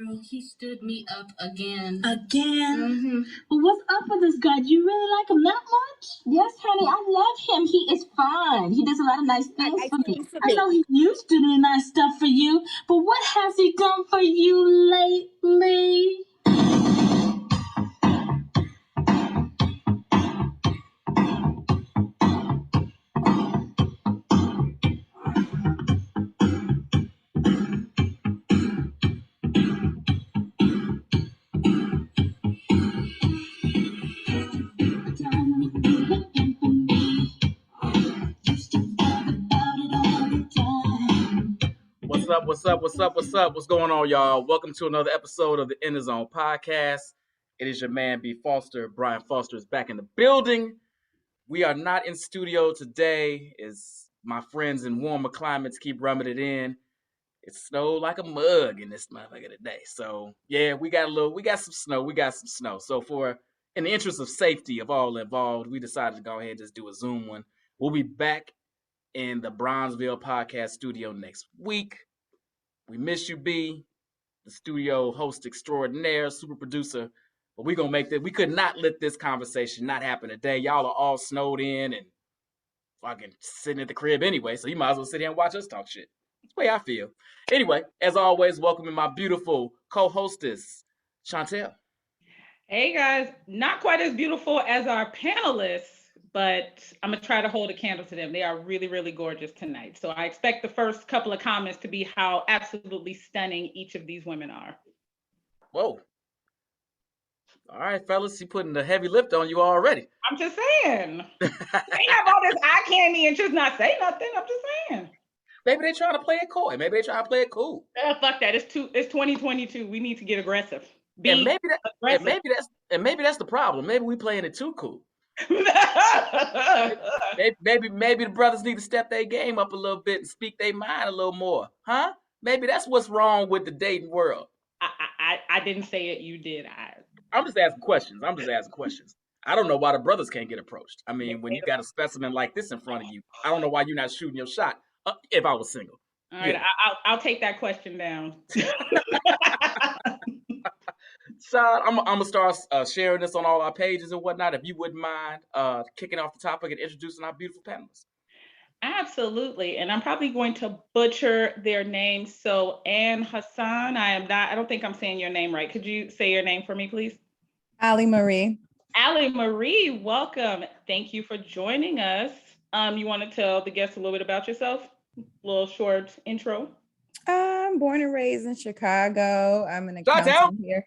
Girl, he stood me up again. Again? Mm-hmm. But what's up with this guy? Do you really like him that much? Yes, honey, I love him. He is fine. He does a lot of nice things for me. I know he used to do nice stuff for you, but what has he done for you lately? What's going on, y'all? Welcome to another episode of the In the Zone podcast. It is your man, B. Foster. Brian Foster is back in the building. We are not in studio today, as my friends in warmer climates keep rubbing it in. It snowed like a mug in this motherfucker today. So, yeah, we got some snow. So in the interest of safety of all involved, we decided to go ahead and just do a Zoom one. We'll be back in the Bronzeville podcast studio next week. We miss you, B, the studio host extraordinaire, super producer. But we're going to make that. We could not let this conversation not happen today. Y'all are all snowed in and fucking sitting at the crib anyway, so you might as well sit here and watch us talk shit. That's the way I feel. Anyway, as always, welcoming my beautiful co-hostess, Chantel. Hey guys, not quite as beautiful as our panelists, but I'm gonna try to hold a candle to them. They are really, really gorgeous tonight. So I expect the first couple of comments to be how absolutely stunning each of these women are. Whoa. All right, fellas, you putting the heavy lift on you already. I'm just saying. They have all this eye candy and just not say nothing. I'm just saying. Maybe they trying to play it coy. Maybe they trying to play it cool. Fuck that. It's 2022. We need to get aggressive. And maybe that's the problem. Maybe we playing it too cool. maybe the brothers need to step their game up a little bit and speak their mind a little more, huh? Maybe that's what's wrong with the dating world. I didn't say it. You did. I'm just asking questions. I don't know why the brothers can't get approached. I mean, when you got a specimen like this in front of you, I don't know why you're not shooting your shot. If I was single. All right, I'll take that question down. Sean, I'm gonna start sharing this on all our pages and whatnot. If you wouldn't mind kicking off the topic and introducing our beautiful panelists. Absolutely, and I'm probably going to butcher their names. So, Ann Hassan, I don't think I'm saying your name right. Could you say your name for me, please? Ali Marie. Ali Marie, welcome. Thank you for joining us. You want to tell the guests a little bit about yourself? A little short intro. I'm born and raised in Chicago. I'm an accountant here.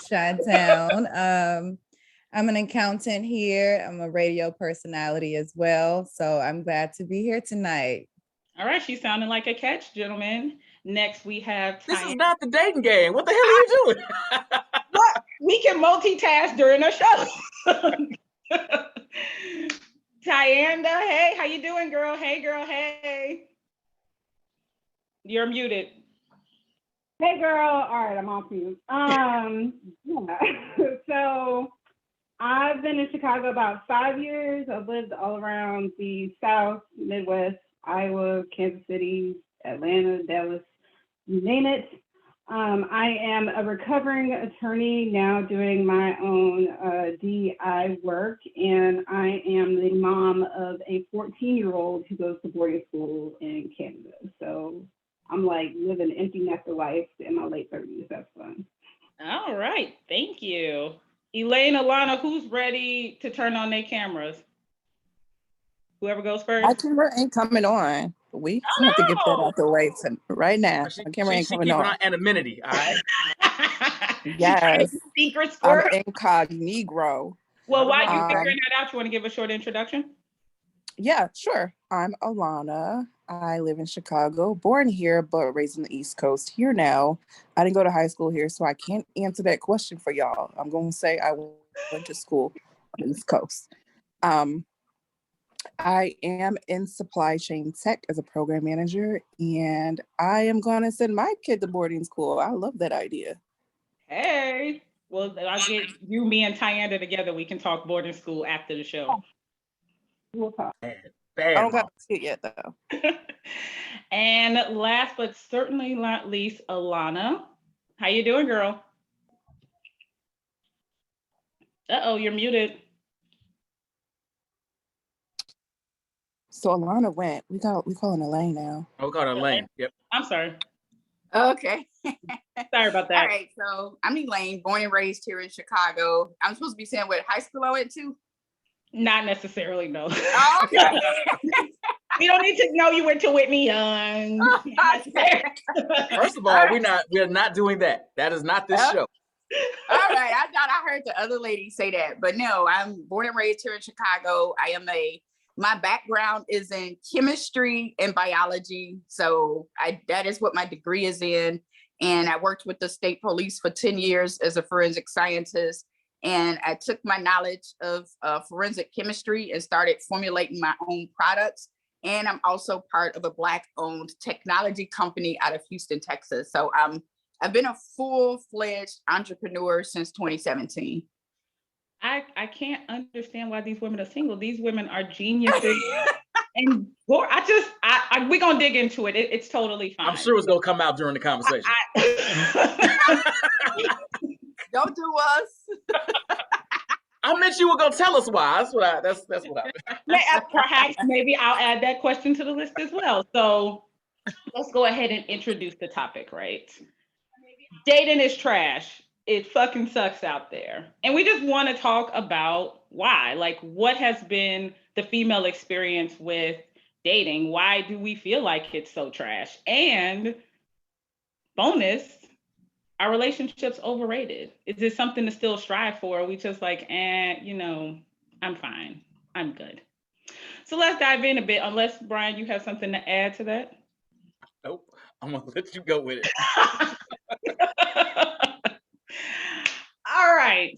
Chi-town. I'm an accountant here. I'm a radio personality as well. So I'm glad to be here tonight. All right, she's sounding like a catch, gentlemen. Next, we have This is not the dating game. What the hell are you doing? What? We can multitask during our show. Tyanda, hey, how you doing, girl? Hey, girl, hey. You're muted. Hey, girl. All right, I'm off mute. Yeah. So I've been in Chicago about 5 years. I've lived all around the South, Midwest, Iowa, Kansas City, Atlanta, Dallas, you name it. I am a recovering attorney now doing my own DI work, and I am the mom of a 14-year-old who goes to boarding school in Canada. So I'm like living empty nester life in my late 30s. That's fun. All right. Thank you. Elaine, Alana, who's ready to turn on their cameras? Whoever goes first. My camera ain't coming on. We have to get that out the way right now. My camera ain't coming on. She keeping anonymity, all right? Yes. Secret I'm incognito. Well, while you're figuring that out, you want to give a short introduction? Yeah, sure. I'm Alana. I live in Chicago, born here, but raised on the East Coast here now. I didn't go to high school here, so I can't answer that question for y'all. I'm going to say I went to school on the East Coast. I am in supply chain tech as a program manager, and I am going to send my kid to boarding school. I love that idea. Hey, well, I'll get you, me, and Tyanda together. We can talk boarding school after the show. We'll talk. Bad I don't got to see it yet, though. And last but certainly not least, Alana. How you doing, girl? Uh-oh, you're muted. So Alana went. We calling Elaine now. Oh, we call her Elaine. Yep. I'm sorry. Okay. Sorry about that. All right. So I'm Elaine, born and raised here in Chicago. I'm supposed to be saying what high school I went to? Not necessarily, no. Oh, okay. We don't need to know you went to Whitney Young. Okay. First of all, we are not doing that. That is not this show. All right. I thought I heard the other lady say that, but no, I'm born and raised here in Chicago. My background is in chemistry and biology. So that is what my degree is in. And I worked with the state police for 10 years as a forensic scientist. And I took my knowledge of forensic chemistry and started formulating my own products. And I'm also part of a Black-owned technology company out of Houston, Texas. So I've been a full-fledged entrepreneur since 2017. I can't understand why these women are single. These women are geniuses. And we're gonna dig into it. It's totally fine. I'm sure it's gonna come out during the conversation. Don't do us. I meant you were gonna tell us why. That's what I meant. Perhaps maybe I'll add that question to the list as well. So let's go ahead and introduce the topic, right? Dating is trash. It fucking sucks out there. And we just want to talk about why. Like, what has been the female experience with dating? Why do we feel like it's so trash? And bonus, are relationships overrated? Is it something to still strive for? Are we just like, I'm fine. I'm good. So let's dive in a bit, unless, Brian, you have something to add to that? Nope. I'm going to let you go with it. All right.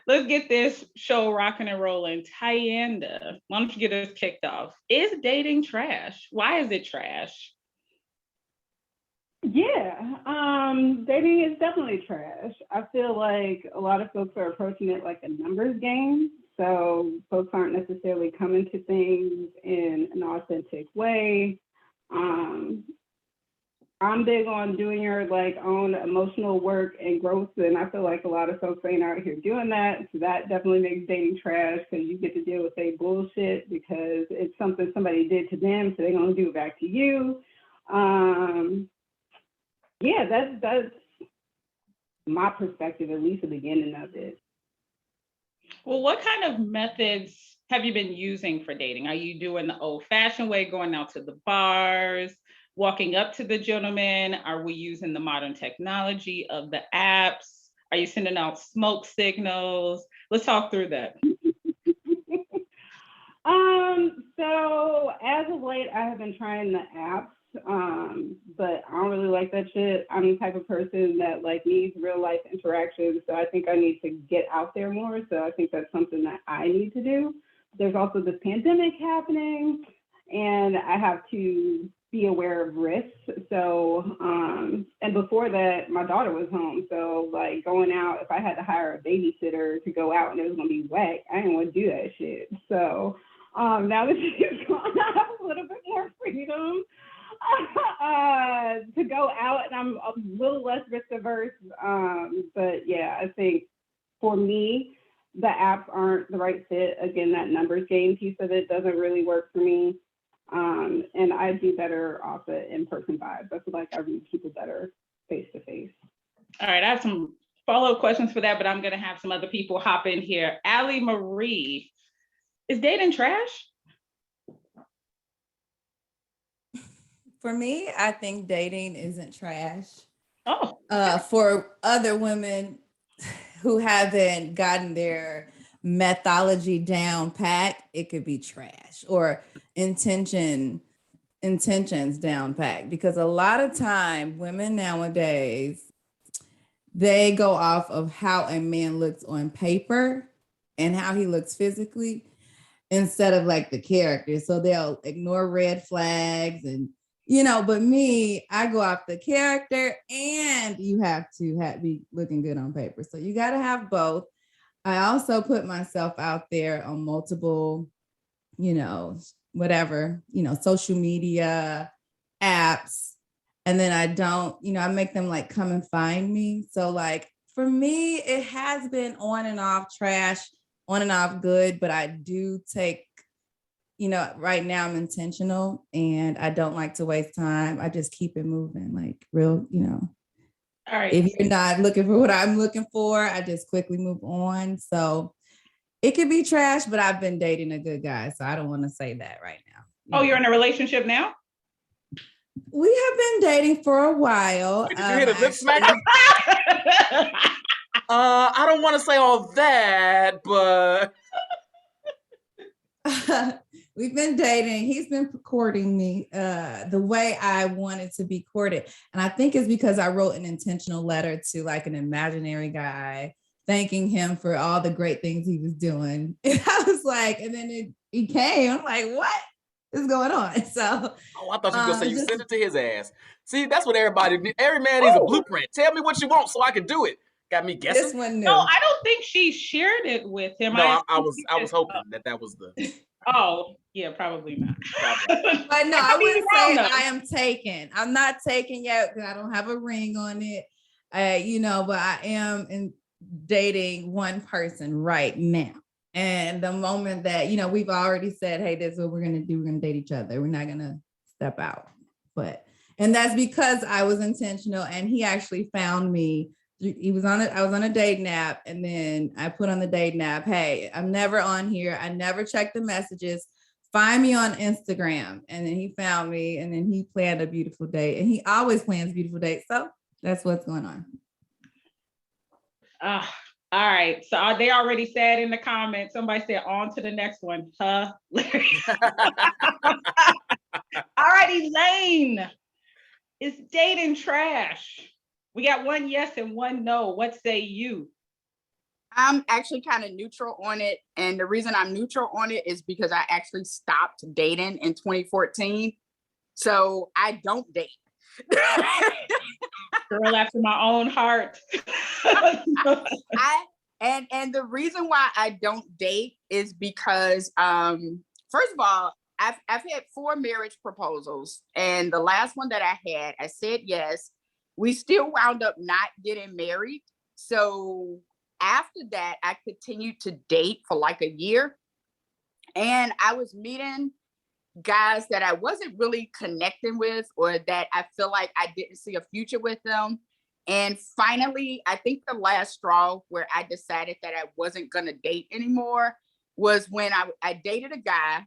Let's get this show rocking and rolling. Tyanda, why don't you get us kicked off? Is dating trash? Why is it trash? Yeah, dating is definitely trash. I feel like a lot of folks are approaching it like a numbers game. So folks aren't necessarily coming to things in an authentic way. I'm big on doing your own emotional work and growth, and I feel like a lot of folks ain't out here doing that. So that definitely makes dating trash because you get to deal with their bullshit because it's something somebody did to them, so they're gonna do it back to you. Yeah, that's my perspective, at least the beginning of it. Well, what kind of methods have you been using for dating? Are you doing the old-fashioned way, going out to the bars, walking up to the gentleman? Are we using the modern technology of the apps? Are you sending out smoke signals? Let's talk through that. So as of late, I have been trying the apps, but I don't really like that shit. I'm the type of person that needs real life interactions, so I think I need to get out there more. So I think that's something that I need to do. There's also this pandemic happening, and I have to be aware of risks. So, and before that, my daughter was home. So going out, if I had to hire a babysitter to go out and it was gonna be wet, I didn't want to do that shit. So now that she's gone, I have a little bit more freedom to go out, and I'm a little less risk averse. But yeah, I think for me, the apps aren't the right fit. Again, that numbers game piece of it doesn't really work for me. And I do better off the in-person vibes. I feel like I read people better face to face. All right, I have some follow-up questions for that, but I'm gonna have some other people hop in here. Allie Marie, is dating trash? For me, I think dating isn't trash. Oh. For other women who haven't gotten their methodology down pat, it could be trash, or intentions down pat, because a lot of time women nowadays, they go off of how a man looks on paper and how he looks physically instead of the character. So they'll ignore red flags and but me, I go off the character, and you have to be looking good on paper. So you got to have both. I also put myself out there on multiple, social media apps. And then I don't, I make them like come and find me. So like for me, it has been on and off trash, on and off good, but I do take, right now I'm intentional and I don't like to waste time. I just keep it moving, like real, All right. If you're not looking for what I'm looking for, I just quickly move on. So it could be trash, but I've been dating a good guy. So I don't want to say that right now. Oh, you're in a relationship now? We have been dating for a while. Did you hear the lip smacking? I don't want to say all that, but we've been dating. He's been courting me the way I wanted to be courted. And I think it's because I wrote an intentional letter to like an imaginary guy, thanking him for all the great things he was doing. And I was like, and then he came. I'm like, what is going on? So, I thought you were gonna say you sent it to his ass. See, that's what every man needs a blueprint. Tell me what you want so I can do it. Got me guessing. This one No, I don't think she shared it with him. No, I was hoping that was the. Oh, yeah, probably not. But no, I wouldn't say I am taken. I'm not taken yet because I don't have a ring on it. But I am dating one person right now. And the moment that, we've already said, hey, this is what we're going to do. We're going to date each other. We're not going to step out. And that's because I was intentional and he actually found me. I was on a dating app and then I put on the dating app, hey, I'm never on here. I never check the messages. Find me on Instagram. And then he found me and then he planned a beautiful date and he always plans beautiful dates. So that's what's going on. All right. So they already said in the comments, somebody said on to the next one. All right, Elaine. Is dating trash? We got one yes and one no. What say you? I'm actually kind of neutral on it. And the reason I'm neutral on it is because I actually stopped dating in 2014. So I don't date. Girl after my own heart. And the reason why I don't date is because first of all, I've had 4 marriage proposals, and the last one that I had, I said yes. We still wound up not getting married. So after that, I continued to date for like a year, and I was meeting guys that I wasn't really connecting with, or that I feel like I didn't see a future with them. And finally, I think the last straw where I decided that I wasn't going to date anymore was when I dated a guy.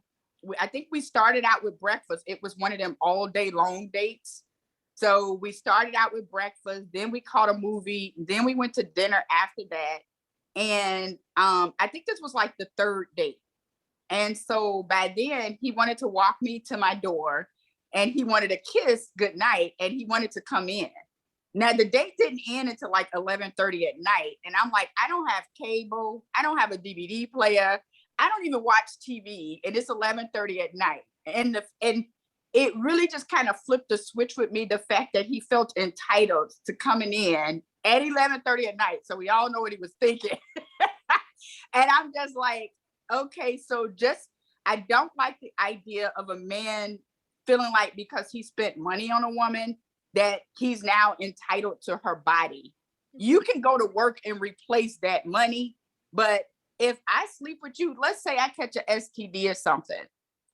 I think we started out with breakfast. It was one of them all day long dates. So we started out with breakfast, then we caught a movie, then we went to dinner after that. And I think this was like the 3rd date. And so by then he wanted to walk me to my door and he wanted a kiss goodnight and he wanted to come in. Now the date didn't end until like 11:30 at night. And I'm like, I don't have cable. I don't have a DVD player. I don't even watch TV. And it's 11:30 at night. And it really just kind of flipped the switch with me. The fact that he felt entitled to coming in at 11:30 at night. So we all know what he was thinking. And I'm just like, okay, so I don't like the idea of a man feeling like because he spent money on a woman that he's now entitled to her body. You can go to work and replace that money. But if I sleep with you, let's say I catch a STD or something,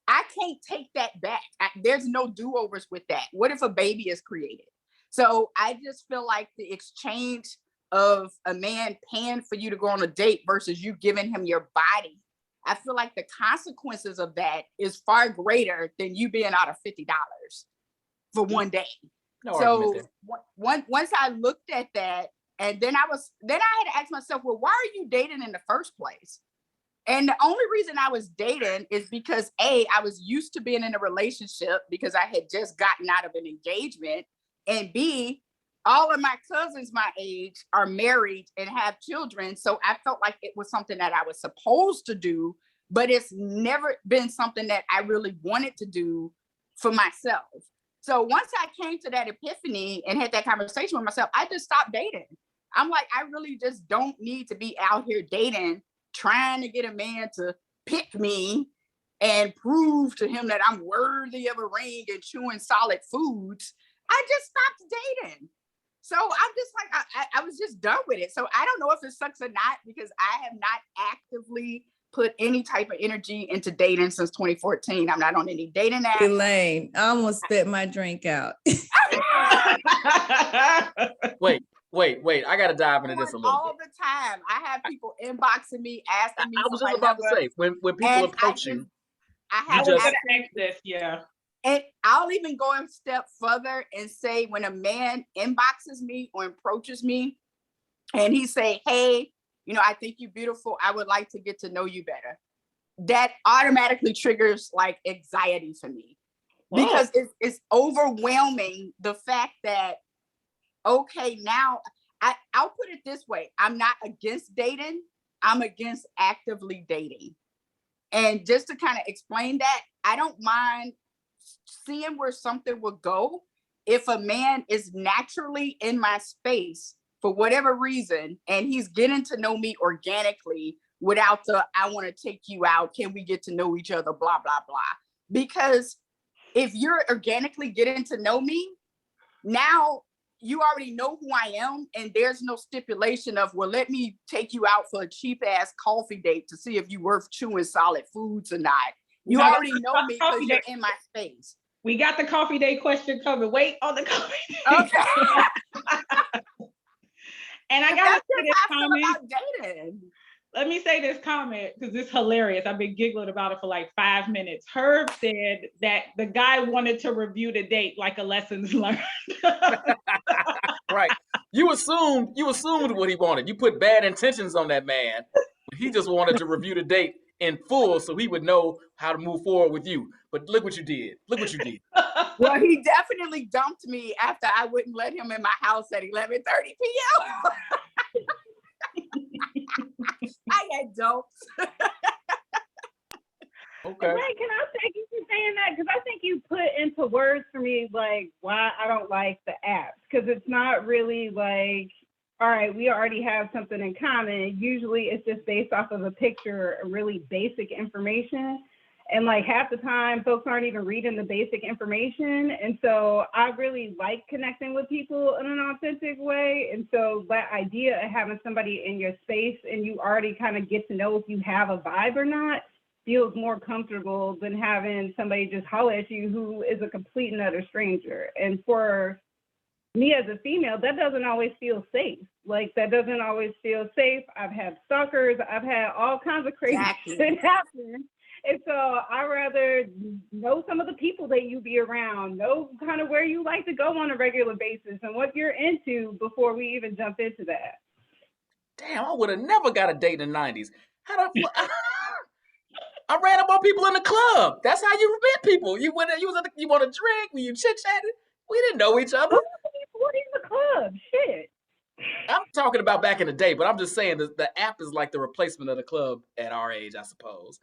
I can't take that back. There's no do-overs with that. What if a baby is created? So I just feel like the exchange of a man paying for you to go on a date versus you giving him your body, I feel like the consequences of that is far greater than you being out of $50 for one day. No, so once I looked at that, and then I had to ask myself, well, why are you dating in the first place? And the only reason I was dating is because A, I was used to being in a relationship because I had just gotten out of an engagement, and B, all of my cousins my age are married and have children. So I felt like it was something that I was supposed to do, but it's never been something that I really wanted to do for myself. So once I came to that epiphany and had that conversation with myself, I just stopped dating. I'm like, I really just don't need to be out here dating, trying to get a man to pick me and prove to him that I'm worthy of a ring and chewing solid foods. I just stopped dating. So I'm just like, I was just done with it. So I don't know if it sucks or not, because I have not actively put any type of energy into dating since 2014. I'm not on any dating apps. Elaine, I almost spit my drink out. Wait. I got to dive into this a little all bit. the time. I have people inboxing me, asking me. I was just about to say, when people approach you, I was going to ask this, yeah. And I'll even go a step further and say, when a man inboxes me or approaches me and he say, hey, I think you're beautiful, I would like to get to know you better, that automatically triggers like anxiety for me. Whoa. Because it's overwhelming, the fact that, okay, now I'll put it this way. I'm not against dating. I'm against actively dating. And just to kind of explain that, I don't mind seeing where something would go if a man is naturally in my space for whatever reason, and he's getting to know me organically without the, I want to take you out, can we get to know each other, blah, blah, blah. Because if you're organically getting to know me, now you already know who I am, and there's no stipulation of, well, let me take you out for a cheap ass coffee date to see if you're worth chewing solid foods or not. You already know me because you're in my space. We got the coffee date question covered. Wait on the coffee date. Okay. And I got to say this comment. Let me say this comment because it's hilarious. I've been giggling about it for like 5 minutes. Herb said that the guy wanted to review the date like a lessons learned. Right. You assumed what he wanted. You put bad intentions on that man. He just wanted to review the date in full so he would know how to move forward with you. But look what you did. Well, he definitely dumped me after I wouldn't let him in my house at 11:30 p.m. I had dumped. Okay. Ray, can I thank you for saying that? Because I think you put into words for me like why I don't like the apps. Because it's not really like, all right, we already have something in common. Usually it's just based off of a picture, really basic information. And like half the time, folks aren't even reading the basic information. And so I really like connecting with people in an authentic way. And so that idea of having somebody in your space and you already kind of get to know if you have a vibe or not feels more comfortable than having somebody just holler at you who is a complete and utter stranger. And for me as a female, that doesn't always feel safe. Like that doesn't always feel safe. I've had stalkers. I've had all kinds of crazy shit happen. And so I rather know some of the people that you be around, know kind of where you like to go on a regular basis and what you're into before we even jump into that. Damn, I would have never got a date in the 90s. I ran up on people in the club. That's how you met people. You want a drink? When you chit-chatted? We didn't know each other. What in the club? Shit. I'm talking about back in the day, but I'm just saying the app is like the replacement of the club at our age, I suppose.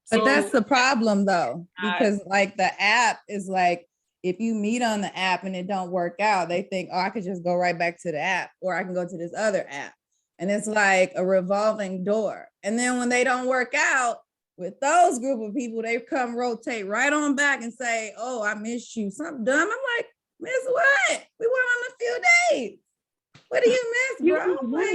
But that's the problem though, because like the app is like, if you meet on the app and it don't work out, they think, oh, I could just go right back to the app, or I can go to this other app. And it's like a revolving door. And then when they don't work out with those group of people, they come rotate right on back and say, oh, I missed you. Something dumb. I'm like, miss what? We went on a few days. What do you miss, bro? Like, what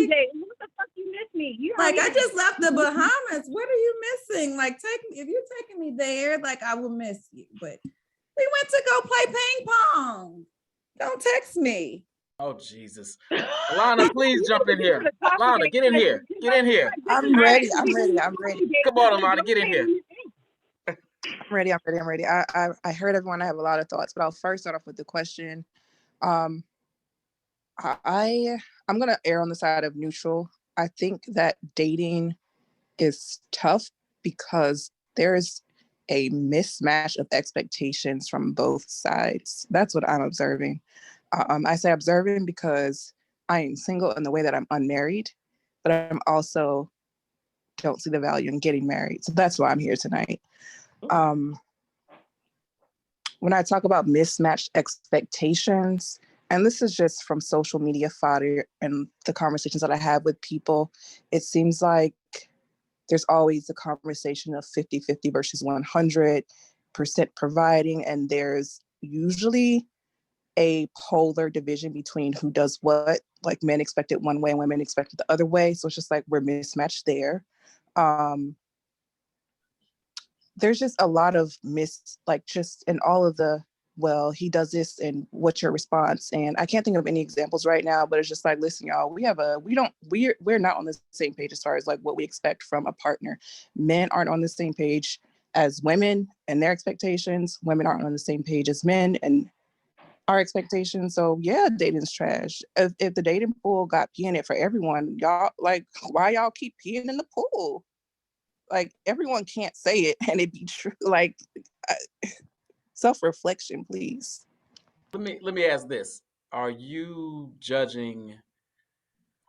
the fuck you miss me? You like, I just left the Bahamas. What are you missing? Like, if you're taking me there, like, I will miss you. But we went to go play ping pong. Don't text me. Oh, Jesus. Alana, please jump in here. Alana, get in here. Get in here. I'm ready. Come on, Alana, get in here. I'm ready. I heard everyone. I have a lot of thoughts, but I'll first start off with the question. I'm gonna err on the side of neutral. I think that dating is tough because there's a mismatch of expectations from both sides. That's what I'm observing. I say observing because I am single in the way that I'm unmarried, but I'm also don't see the value in getting married. So that's why I'm here tonight. When I talk about mismatched expectations, and this is just from social media fodder and the conversations that I have with people, it seems like there's always a conversation of 50-50 versus 100% providing. And there's usually a polar division between who does what. Like men expect it one way and women expect it the other way. So it's just like we're mismatched there. There's just a lot of just in all of the, well, he does this and what's your response? And I can't think of any examples right now, but it's just like, listen, y'all, we're not on the same page as far as like what we expect from a partner. Men aren't on the same page as women and their expectations. Women aren't on the same page as men and our expectations. So yeah, dating's trash. If the dating pool got pee in it for everyone, y'all, like, why y'all keep peeing in the pool? Like, everyone can't say it and it be true. Like, self-reflection, please. Let me ask this: Are you judging?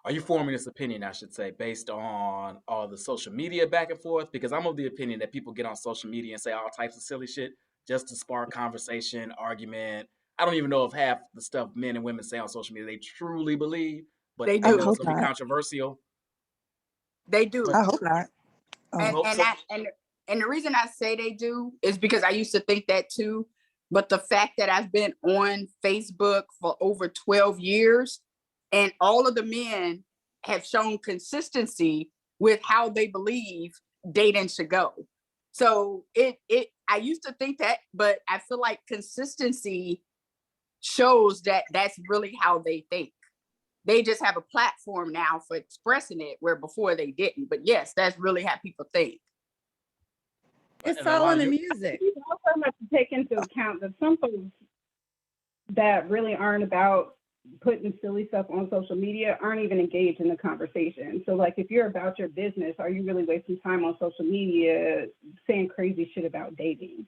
Are you forming this opinion, I should say, based on all the social media back and forth? Because I'm of the opinion that people get on social media and say all types of silly shit just to spark conversation, argument. I don't even know if half the stuff men and women say on social media they truly believe, but They they I know do. it's hope gonna be not. controversial. They do. But I hope not. and Oh. and I and the reason I say they do is because I used to think that too. But the fact that I've been on Facebook for over 12 years and all of the men have shown consistency with how they believe dating should go. So it I used to think that, but I feel like consistency shows that that's really how they think. They just have a platform now for expressing it where before they didn't. But yes, that's really how people think. It's and all in Alana, the you music. You also have to take into account that some folks that really aren't about putting silly stuff on social media aren't even engaged in the conversation. So like if you're about your business, are you really wasting time on social media saying crazy shit about dating?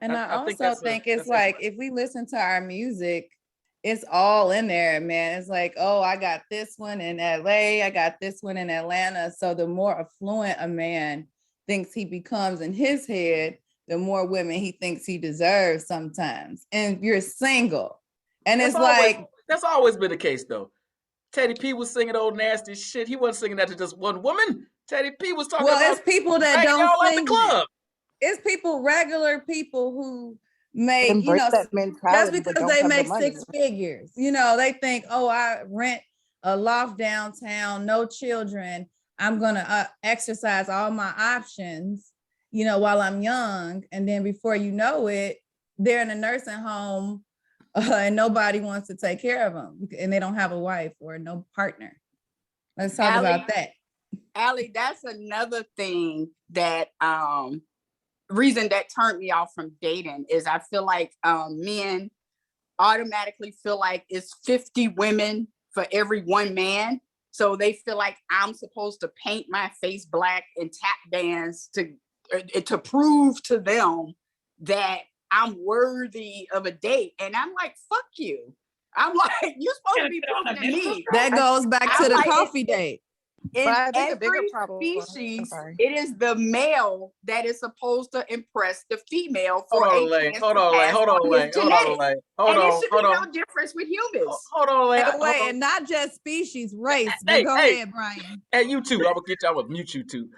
And I I think also think it's that's like interesting. if we listen to our music, it's all in there, man. It's like, oh, I got this one in LA, I got this one in Atlanta. So the more affluent a man thinks he becomes in his head, the more women he thinks he deserves sometimes. And you're single. And That's it's always like, that's always been the case though. Teddy P was singing old nasty shit. He wasn't singing that to just one woman. Teddy P was talking well, about it's people that dragging don't y'all out the sing that. club. It's people, regular people who make, Embrace that just mentality, but because don't they have the make money. 6 figures, they think, oh, I rent a loft downtown, no children. I'm going to exercise all my options, while I'm young. And then before you know it, they're in a nursing home and nobody wants to take care of them and they don't have a wife or no partner. Let's talk about that. Allie, that's another thing that reason that turned me off from dating is I feel like men automatically feel like it's 50 women for every one man. So they feel like I'm supposed to paint my face black and tap dance to prove to them that I'm worthy of a date. And I'm like, fuck you. I'm like, you're supposed to be proving to me. That goes back to I'm the like, coffee date. in But I think the bigger every problem. I'm species, sorry. it is the male that is supposed to impress the female Hold for on, a Lay. chance Hold to on, Lay. pass Hold on on, his Lay. Hold on, genetics. Lay. Hold And it on. should Hold be on. no difference with humans. Hold on, Lay. By the Hold way, on. and not just species, race, but Hey, go hey, ahead, Brian. hey, you two. I'm gonna get you. I'm gonna mute you two.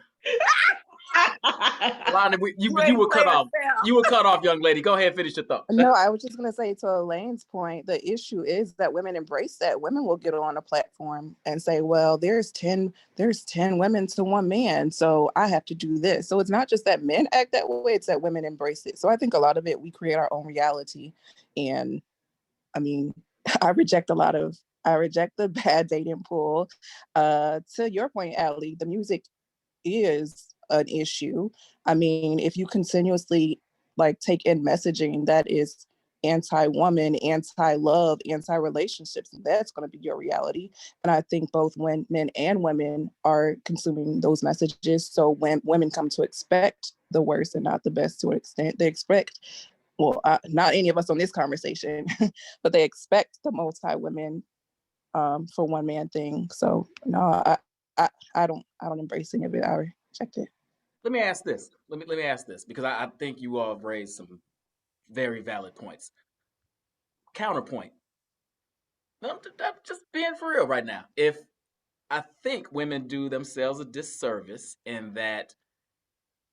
Lonnie, You you ain't were cut playing off. fair. You were cut off, young lady. Go ahead, and finish your thought. No, I was just going to say to Elaine's point, the issue is that women embrace that. Women will get on a platform and say, well, there's 10 women to one man, so I have to do this. So it's not just that men act that way, it's that women embrace it. So I think a lot of it, we create our own reality. And I mean, I reject the bad dating pool. To your point, Allie, the music is an issue. I mean, if you continuously like take in messaging that is anti-woman, anti-love, anti-relationships, that's going to be your reality. And I think both when men and women are consuming those messages. So when women come to expect the worst and not the best to an extent, they expect, well, not any of us on this conversation, but they expect the multi-women for one man thing. So no, I don't embrace any of it. I reject it. Let me ask this. Let me ask this because I think you all have raised some very valid points. Counterpoint. I'm just being for real right now. If I think women do themselves a disservice in that,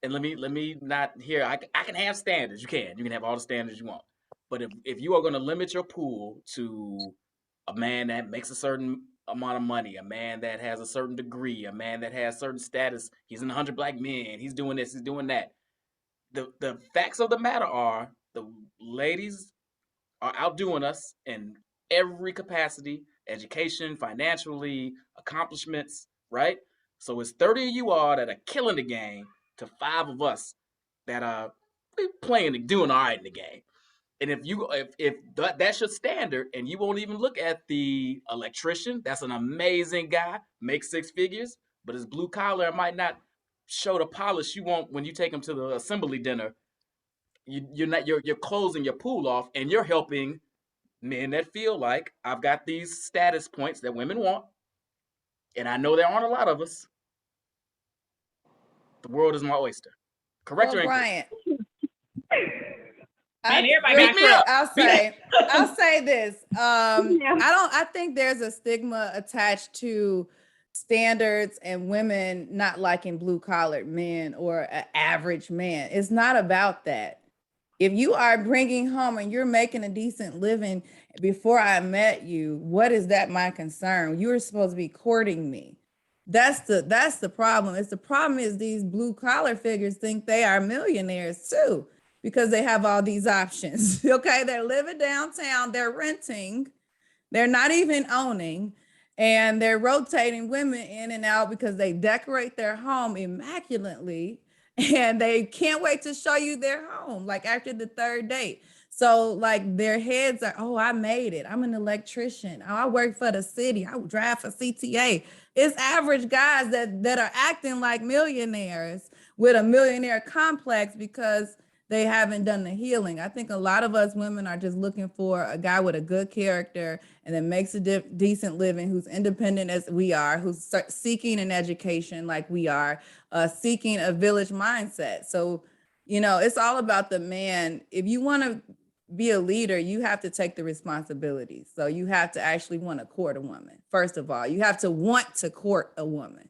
and let me not here. I can have standards. You can have all the standards you want. But if you are going to limit your pool to a man that makes a certain amount of money, a man that has a certain degree, a man that has certain status, he's in 100 black men, he's doing this, he's doing that. The facts of the matter are the ladies are outdoing us in every capacity, education, financially, accomplishments, right? So it's 30 of you all that are killing the game to 5 of us that are playing and doing all right in the game. And if that's your standard, and you won't even look at the electrician, that's an amazing guy, makes 6 figures, but his blue collar might not show the polish you want when you take him to the assembly dinner. You're closing your pool off, and you're helping men that feel like I've got these status points that women want, and I know there aren't a lot of us. The world is my oyster. Correct Well, or incorrect? Bryant, Man, everybody real Beat me quick, up. I'll say this. Yeah. I think there's a stigma attached to standards and women not liking blue collared men or an average man. It's not about that. If you are bringing home and you're making a decent living before I met you, what is that my concern? You were supposed to be courting me. That's the problem. It's the problem is these blue collar figures think they are millionaires too because they have all these options. Okay, they're living downtown, they're renting, they're not even owning, and they're rotating women in and out because they decorate their home immaculately and they can't wait to show you their home like after the third date. So like their heads are, oh, I made it. I'm an electrician. Oh, I work for the city. I drive for CTA. It's average guys that are acting like millionaires with a millionaire complex because they haven't done the healing. I think a lot of us women are just looking for a guy with a good character and that makes a decent living, who's independent as we are, who's seeking an education like we are, seeking a village mindset. So, it's all about the man. If you want to be a leader, you have to take the responsibility. So you have to actually want to court a woman. First of all, you have to want to court a woman.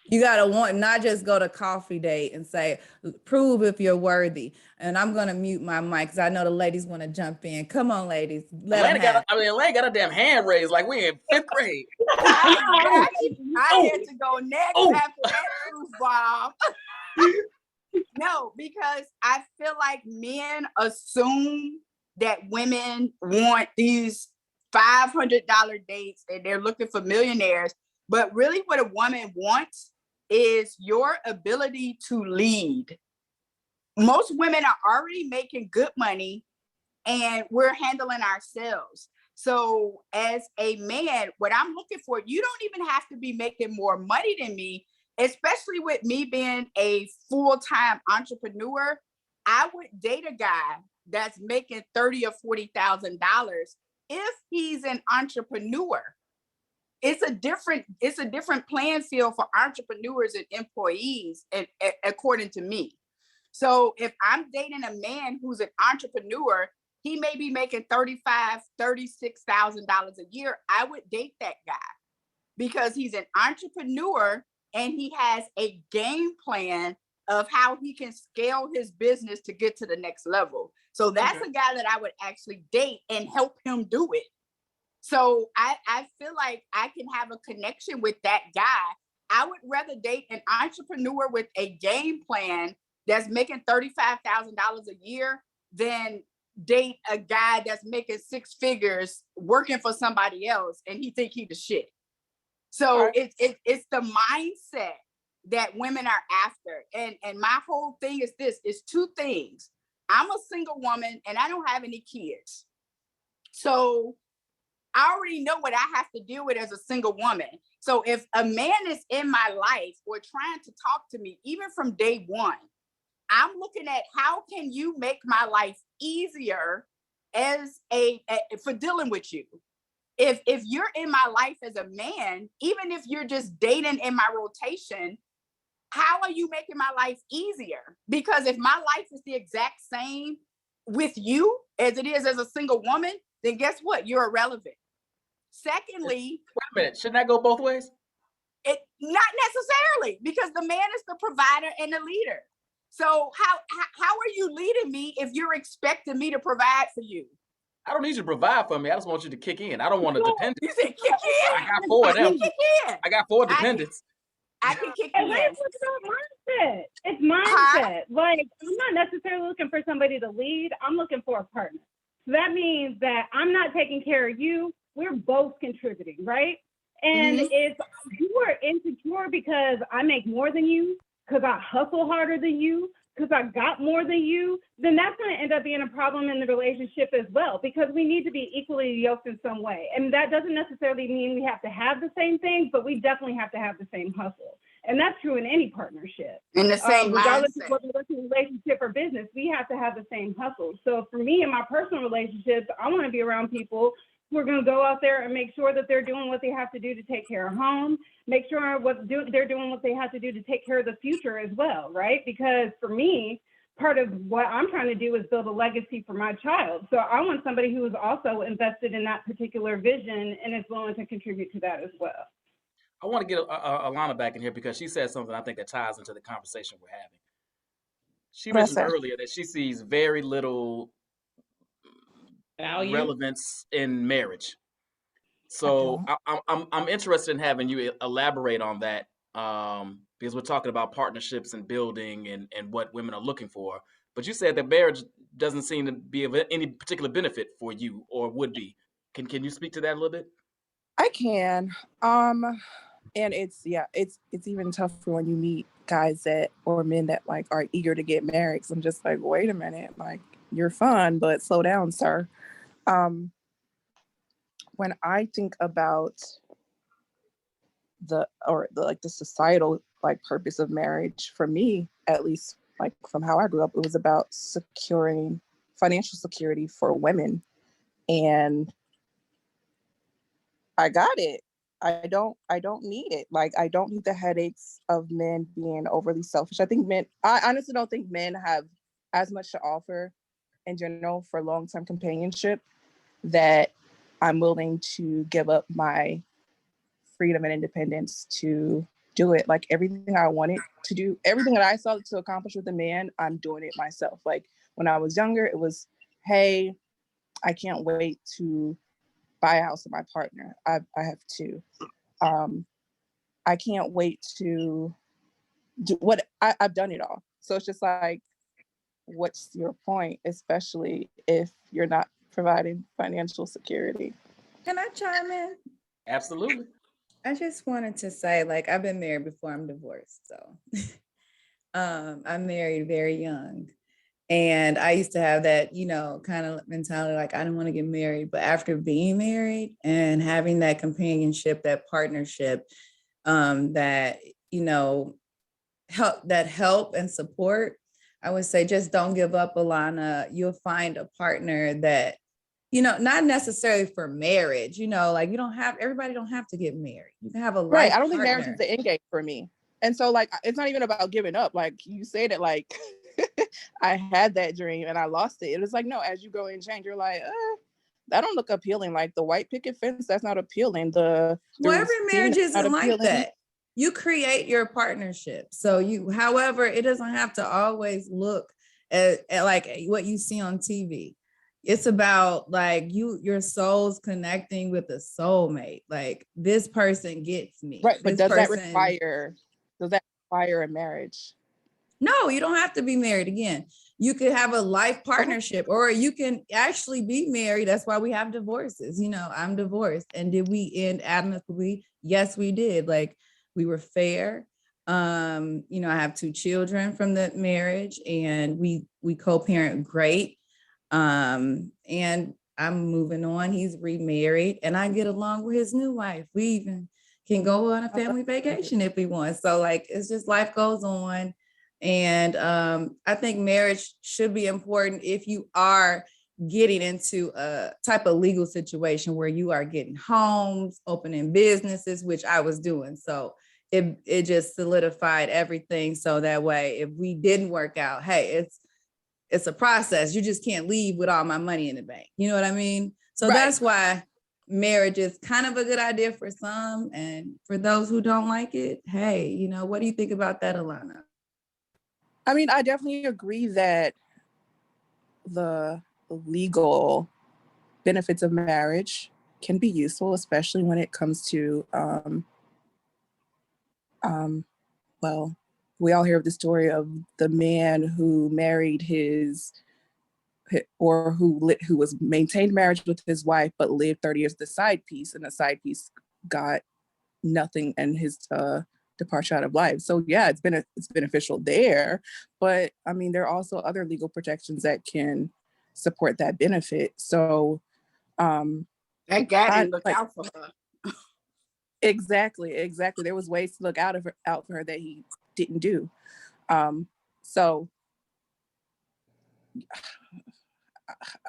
You got to want, not just go to coffee date and say, prove if you're worthy. And I'm going to mute my mic because I know the ladies want to jump in. Come on, ladies. Atlanta got a damn hand raised like we in 5th grade. I had to go next after that truth bomb. No, because I feel like men assume that women want these $500 dates and they're looking for millionaires. But really what a woman wants is your ability to lead. Most women are already making good money and we're handling ourselves. So as a man, what I'm looking for, you don't even have to be making more money than me, especially with me being a full-time entrepreneur. I would date a guy that's making $30,000 or $40,000 if he's an entrepreneur. It's a different playing field for entrepreneurs and employees, according to me. So if I'm dating a man who's an entrepreneur, he may be making $35,000, $36,000 a year. I would date that guy because he's an entrepreneur and he has a game plan of how he can scale his business to get to the next level. So that's a guy that I would actually date and help him do it. So I feel like I can have a connection with that guy. I would rather date an entrepreneur with a game plan that's making $35,000 a year than date a guy that's making 6 figures working for somebody else and he think he the shit. So it's the mindset that women are after. And my whole thing is this, is 2 things. I'm a single woman and I don't have any kids. So I already know what I have to deal with as a single woman. So if a man is in my life or trying to talk to me, even from day one, I'm looking at how can you make my life easier as for dealing with you. If you're in my life as a man, even if you're just dating in my rotation, how are you making my life easier? Because if my life is the exact same with you as it is as a single woman, then guess what? You're irrelevant. Secondly, wait a minute, shouldn't that go both ways? It not necessarily, because the man is the provider and the leader. So how are you leading me if you're expecting me to provide for you? I don't need you to provide for me. I just want you to kick in. I don't want a dependent. You said kick in. I got 4 of them. Kick in. I got 4 dependents. I can kick And in. it's about mindset. It's mindset. Like, I'm not necessarily looking for somebody to lead. I'm looking for a partner. So that means that I'm not taking care of you. We're both contributing, right? And if you are insecure because I make more than you, because I hustle harder than you, because I got more than you, then that's going to end up being a problem in the relationship as well, because we need to be equally yoked in some way. And that doesn't necessarily mean we have to have the same things, but we definitely have to have the same hustle. And that's true in any partnership. In the same regardless mindset. of whether it's a relationship or business, we have to have the same hustle. So for me in my personal relationships, I want to be around people who are going to go out there and make sure that they're doing what they have to do to take care of home, make sure they're doing what they have to do to take care of the future as well, right? Because for me, part of what I'm trying to do is build a legacy for my child. So I want somebody who is also invested in that particular vision and is willing to contribute to that as well. I want to get Alana back in here because she said something I think that ties into the conversation we're having. She mentioned earlier that she sees very little relevance in marriage. So I'm interested in having you elaborate on that, because we're talking about partnerships and building and what women are looking for. But you said that marriage doesn't seem to be of any particular benefit for you, or would be. Can you speak to that a little bit? I can. And it's even tougher when you meet guys or men that like are eager to get married. So I'm just like, wait a minute, like you're fun, but slow down, sir. When I think about the societal like purpose of marriage, for me, at least, like from how I grew up, it was about securing financial security for women. And I got it. I don't need it. Like, I don't need the headaches of men being overly selfish. I honestly don't think men have as much to offer in general for long-term companionship that I'm willing to give up my freedom and independence to do it. Like, everything I wanted to do, everything that I saw to accomplish with a man, I'm doing it myself. Like, when I was younger, it was, hey, I can't wait to buy a house with my partner. I have 2. I can't wait to do what I've done it all. So it's just like, what's your point, especially if you're not providing financial security? Can I chime in? Absolutely. I just wanted to say, like, I've been married before, I'm divorced. So I'm married very young. And I used to have that, kind of mentality, like I didn't want to get married. But after being married and having that companionship, that partnership, that, help and support, I would say just don't give up, Alana. You'll find a partner that, not necessarily for marriage, like everybody don't have to get married. You can have a life right. I don't partner. think marriage is the end game for me. And so, like, it's not even about giving up. Like you say that, like, I had that dream and I lost it. It was like, no, as you go and change, you're like, that don't look appealing. Like the white picket fence, that's not appealing. Every marriage isn't like that. You create your partnership. So however, it doesn't have to always look at like what you see on TV. It's about like your soul's connecting with a soulmate. Like, this person gets me. Right. But does that require a marriage? No, you don't have to be married again. You could have a life partnership, or you can actually be married. That's why we have divorces. I'm divorced. And did we end amicably? Yes, we did. Like, we were fair. I have 2 children from the marriage, and we co-parent great. And I'm moving on. He's remarried, and I get along with his new wife. We even can go on a family vacation if we want. So, like, it's just life goes on. And I think marriage should be important if you are getting into a type of legal situation where you are getting homes, opening businesses, which I was doing. So it just solidified everything. So that way, if we didn't work out, hey, it's a process. You just can't leave with all my money in the bank. You know what I mean? So That's why marriage is kind of a good idea for some. And for those who don't like it, hey, what do you think about that, Alana? I mean, I definitely agree that the legal benefits of marriage can be useful, especially when it comes to, well, we all hear of the story of the man who married or who was maintained marriage with his wife, but lived 30 years the side piece, and the side piece got nothing and his departure out of life. So yeah, it's beneficial there, but I mean, there are also other legal protections that can support that benefit. So That guy didn't look out for her. Exactly. There was ways to look out for her that he didn't do. So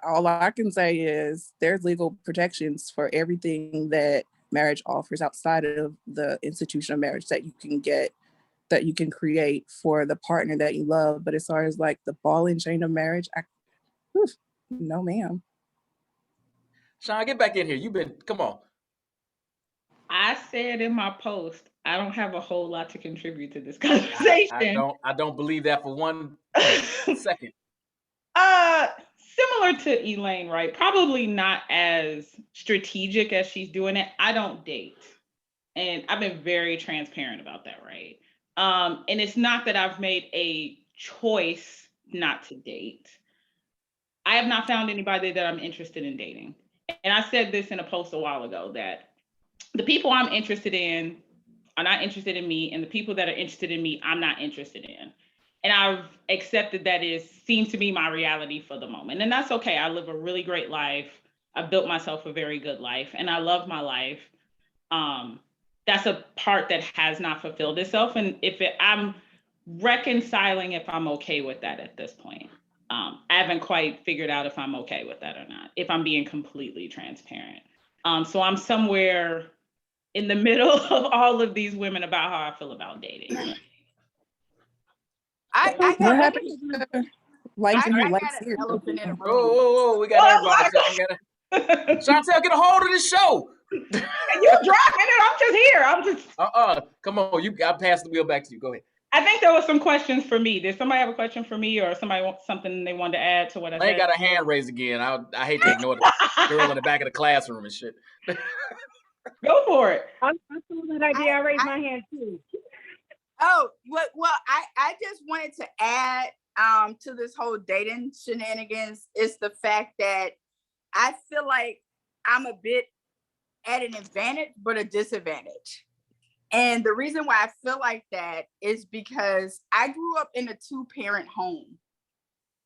all I can say is there's legal protections for everything that marriage offers outside of the institution of marriage that you can get, that you can create for the partner that you love. But as far as like the ball and chain of marriage, no, ma'am. Sean, get back in here. Come on. I said in my post, I don't have a whole lot to contribute to this conversation. I don't believe that for one second. Similar to Elaine, right? Probably not as strategic as she's doing it. I don't date. And I've been very transparent about that, right? And it's not that I've made a choice not to date. I have not found anybody that I'm interested in dating. And I said this in a post a while ago that the people I'm interested in are not interested in me, and the people that are interested in me, I'm not interested in. And I've accepted that seems to be my reality for the moment. And that's okay. I live a really great life. I built myself a very good life, and I love my life. That's a part that has not fulfilled itself. And I'm reconciling if I'm okay with that at this point. I haven't quite figured out if I'm okay with that or not, if I'm being completely transparent. So I'm somewhere in the middle of all of these women about how I feel about dating. What happened to liking who likes an elephant in the room. Whoa, we got everybody. Chantel, get a hold of this show. You're driving it. I'm just here. Come on. I passed the wheel back to you. Go ahead. I think there were some questions for me. Did somebody have a question for me, or somebody want something they wanted to add to what I said? I ain't got a hand raised again. I hate to ignore the girl in the back of the classroom and shit. Go for it. I'm so good idea. I raised my hand too. Oh, well, I just wanted to add to this whole dating shenanigans is the fact that I feel like I'm a bit at an advantage, but a disadvantage. And the reason why I feel like that is because I grew up in a 2-parent home.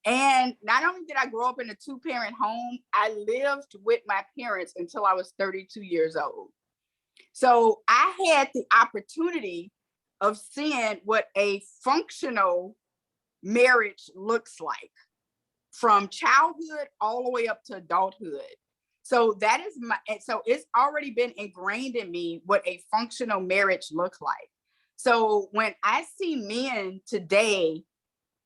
And not only did I grow up in a 2-parent home, I lived with my parents until I was 32 years old. So I had the opportunity of seeing what a functional marriage looks like from childhood all the way up to adulthood. So so it's already been ingrained in me what a functional marriage looks like. So when I see men today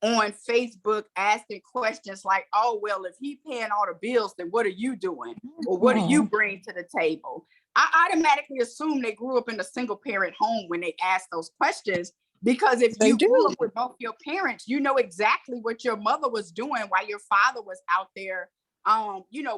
on Facebook asking questions like, oh, well, if he paying all the bills, then what are you doing? Or what do you bring to the table? I automatically assume they grew up in a single parent home when they ask those questions, because if you grew up with both your parents, you know exactly what your mother was doing while your father was out there,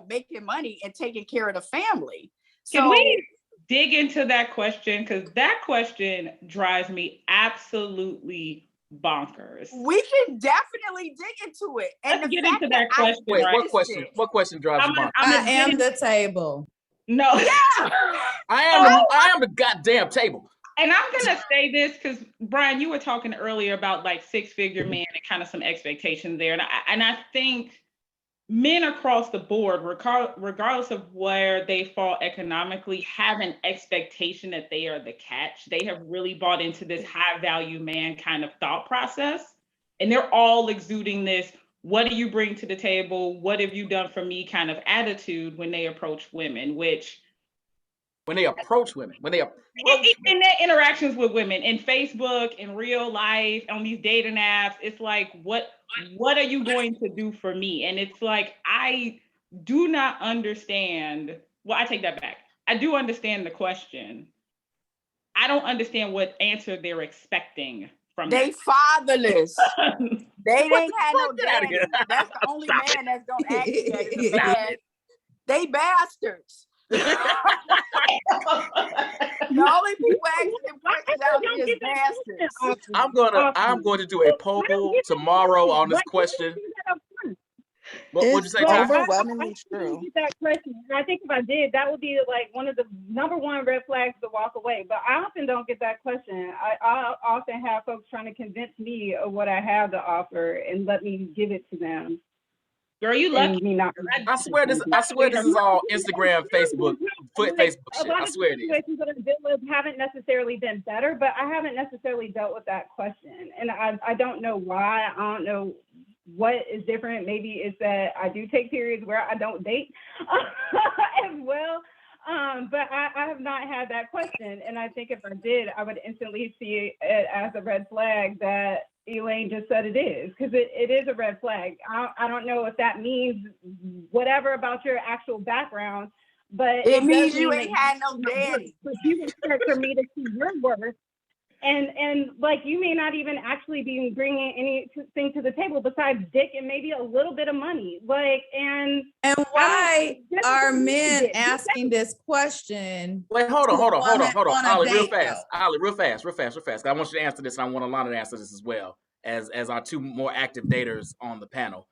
making money and taking care of the family. Can we dig into that question? Because that question drives me absolutely bonkers. We can definitely dig into it. And let's get into that question. Wait, what question drives you bonkers? I am the table. No. Yeah. I am the goddamn table. And I'm gonna say this because Brian, you were talking earlier about like 6-figure men and kind of some expectations there, and I think men across the board, regardless of where they fall economically, have an expectation that they are the catch. They have really bought into this high value man kind of thought process, and they're all exuding this "what do you bring to the table? What have you done for me?" kind of attitude when they approach women, when they approach women, in their interactions with women, in Facebook, in real life, on these dating apps, it's like, what are you going to do for me? And it's like, I do not understand. Well, I take that back. I do understand the question. I don't understand what answer they're expecting from They that. fatherless. They ain't had no Get outta daddy. here. That's the only Stop man that's gonna ask you that. It's a Stop man. They bastards. it. The only people asking them I questions still out don't here is get that question bastards. I'm going to do a I don't poll get that tomorrow question. on this Like, you don't question. do that up front. What'd you say, It's Ty? overwhelmingly I don't true. get that question. And I think if I did, that would be like one of the number one red flags to walk away. But I often don't get that question. I often have folks trying to convince me of what I have to offer and let me give it to them. Girl, you And lucky. me not. I swear this is all Instagram, Facebook Like, shit. a lot I of swear the it is. situations that I've dealt with haven't necessarily been better, but I haven't necessarily dealt with that question. And I don't know why. I don't know what is different. Maybe it's that I do take periods where I don't date as well. But I have not had that question. And I think if I did, I would instantly see it as a red flag that Elaine just said it is, because it is a red flag. I don't know if that means whatever about your actual background, but It means does you mean ain't that had no daddy. but you expect for me to see your worth. And like, you may not even actually be bringing anything to the table besides dick and maybe a little bit of money. Like, and why are men dick. asking this question Wait, hold to on. a woman on a Ollie, real date, fast. though? Ollie, real fast. I want you to answer this, and I want Alana to answer this as well as our two more active daters on the panel.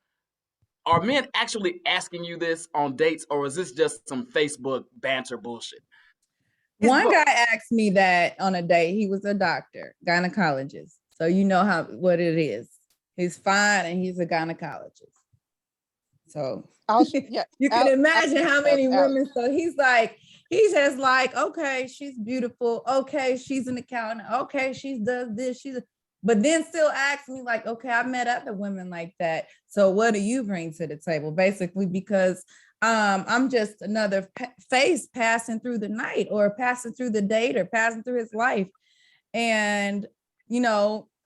Are men actually asking you this on dates, or is this just some Facebook banter bullshit? One guy asked me that on a date. He was a doctor, gynecologist. So you know what it is. He's fine and he's a gynecologist. So you can imagine how many women. So he's just like, okay, she's beautiful. Okay, she's an accountant. Okay, she does this. But then still asks me like, okay, I met other women like that. So what do you bring to the table? Basically, because I'm just another face passing through the night or passing through the date or passing through his life. And,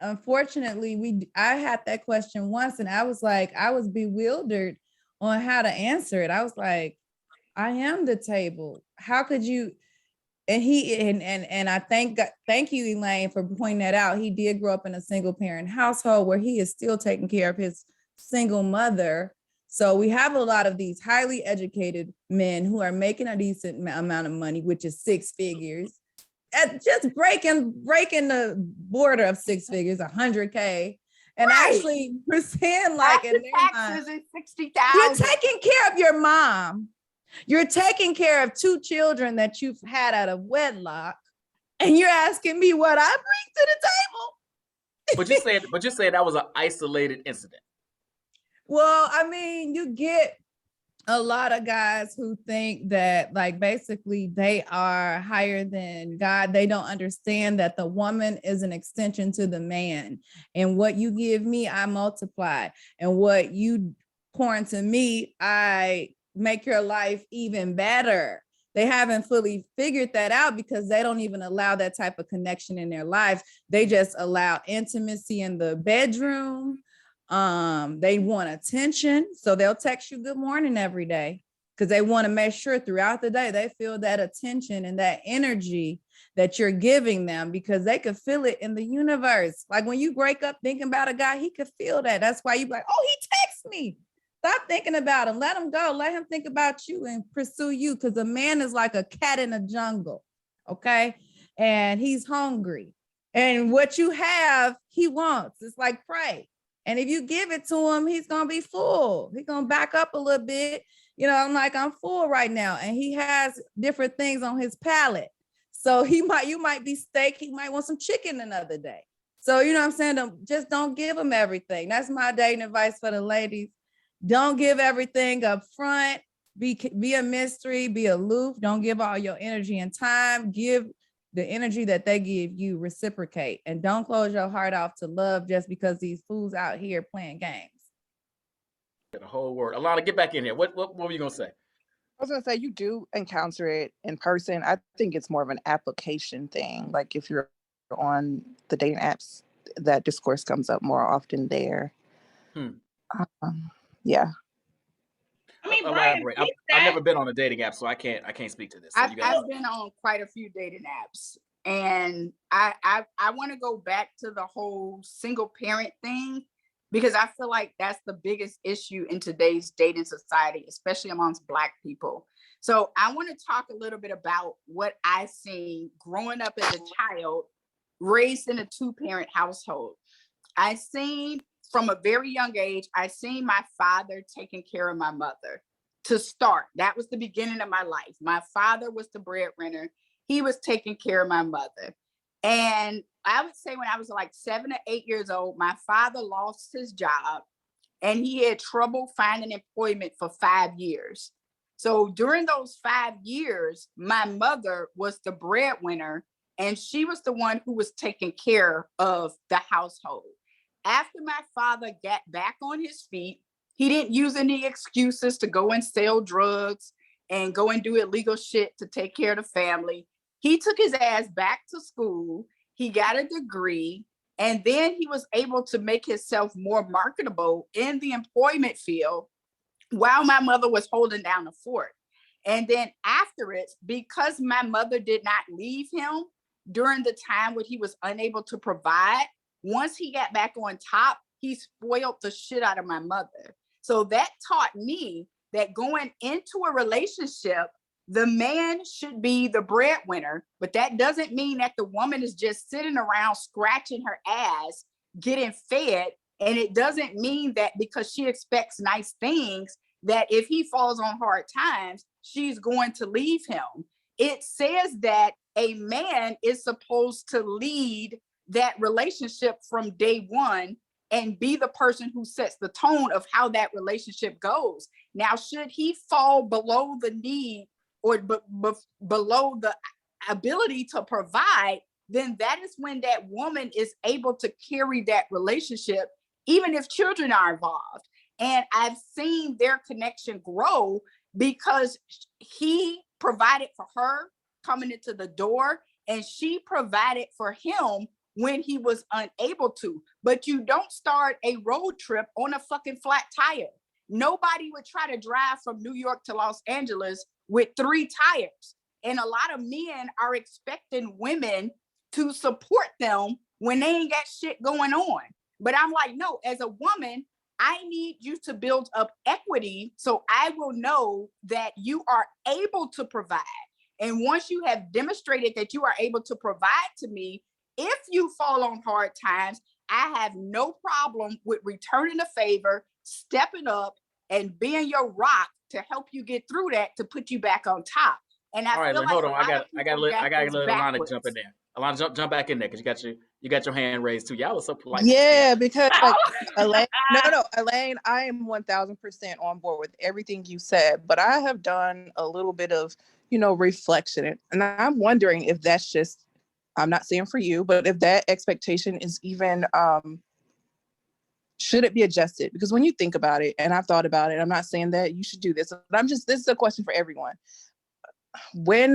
unfortunately, I had that question once and I was bewildered on how to answer it. I was like, I am the table. How could you? And I thank you, Elaine, for pointing that out. He did grow up in a single parent household where he is still taking care of his single mother. So we have a lot of these highly educated men who are making a decent amount of money, which is six figures, at just breaking the border of six figures, 100K. And actually, we're saying like in their taxes mind, is 60,000. you're taking care of your mom. You're taking care of two children that you've had out of wedlock, and you're asking me what I bring to the table. But you said that was an isolated incident. Well, I mean, you get a lot of guys who think that like basically they are higher than God. They don't understand that the woman is an extension to the man, and what you give me, I multiply, and what you pour into me, I make your life even better. They haven't fully figured that out because they don't even allow that type of connection in their lives. They just allow intimacy in the bedroom. They want attention, so they'll text you good morning every day because they want to make sure throughout the day they feel that attention and that energy that you're giving them, because they could feel it in the universe. Like when you break up thinking about a guy, he could feel that. That's why you like, oh, he texts me. Stop thinking about him. Let him go. Let him think about you and pursue you, because a man is like a cat in a jungle, okay? And he's hungry. And what you have, he wants. It's like prey. And if you give it to him, he's going to be full. He's going to back up a little bit. I'm like, I'm full right now. And he has different things on his palate. So you might be steak. He might want some chicken another day. So, you know what I'm saying? Just don't give him everything. That's my dating advice for the ladies. Don't give everything up front. Be a mystery, be aloof. Don't give all your energy and time. Give the energy that they give you, reciprocate, and don't close your heart off to love just because these fools out here playing games. The whole word. Alana, get back in here. What were you gonna say? I was gonna say you do encounter it in person. I think it's more of an application thing. Like if you're on the dating apps, that discourse comes up more often there. Yeah. I mean, elaborate. Brian, I've never been on a dating app, so I can't speak to this. So I've been on quite a few dating apps. And I want to go back to the whole single parent thing, because I feel like that's the biggest issue in today's dating society, especially amongst Black people. So I want to talk a little bit about what I seen growing up as a child raised in a 2-parent household. I seen from a very young age, I seen my father taking care of my mother. To start, that was the beginning of my life. My father was the breadwinner. He was taking care of my mother. And I would say when I was like 7 or 8 years old, my father lost his job and he had trouble finding employment for 5 years. So during those 5 years, my mother was the breadwinner and she was the one who was taking care of the household. After my father got back on his feet, he didn't use any excuses to go and sell drugs and go and do illegal shit to take care of the family. He took his ass back to school. He got a degree. And then he was able to make himself more marketable in the employment field while my mother was holding down the fort. And then after it, because my mother did not leave him during the time when he was unable to provide, once he got back on top, he spoiled the shit out of my mother. So that taught me that going into a relationship, the man should be the breadwinner, but that doesn't mean that the woman is just sitting around scratching her ass, getting fed. And it doesn't mean that because she expects nice things, that if he falls on hard times, she's going to leave him. It says that a man is supposed to lead that relationship from day one and be the person who sets the tone of how that relationship goes. Now, should he fall below the need or below the ability to provide, then that is when that woman is able to carry that relationship, even if children are involved. And I've seen their connection grow because he provided for her coming into the door and she provided for him when he was unable to. But you don't start a road trip on a fucking flat tire. Nobody would try to drive from New York to Los Angeles with 3 tires. And a lot of men are expecting women to support them when they ain't got shit going on. But I'm like, no, as a woman, I need you to build up equity so I will know that you are able to provide. And once you have demonstrated that you are able to provide to me, if you fall on hard times, I have no problem with returning the favor, stepping up, and being your rock to help you get through that, to put you back on top. And I feel like hold on. a lot of people got this let Alana jump in backwards. there. Alana, jump back in there because you got your hand raised too. Y'all was so polite. Yeah, because like Elaine, Elaine, I am 1000% on board with everything you said, but I have done a little bit of, reflection, and I'm wondering if that's just, I'm not saying for you, but if that expectation is even, should it be adjusted? Because when you think about it, and I've thought about it, I'm not saying that you should do this, but this is a question for everyone. When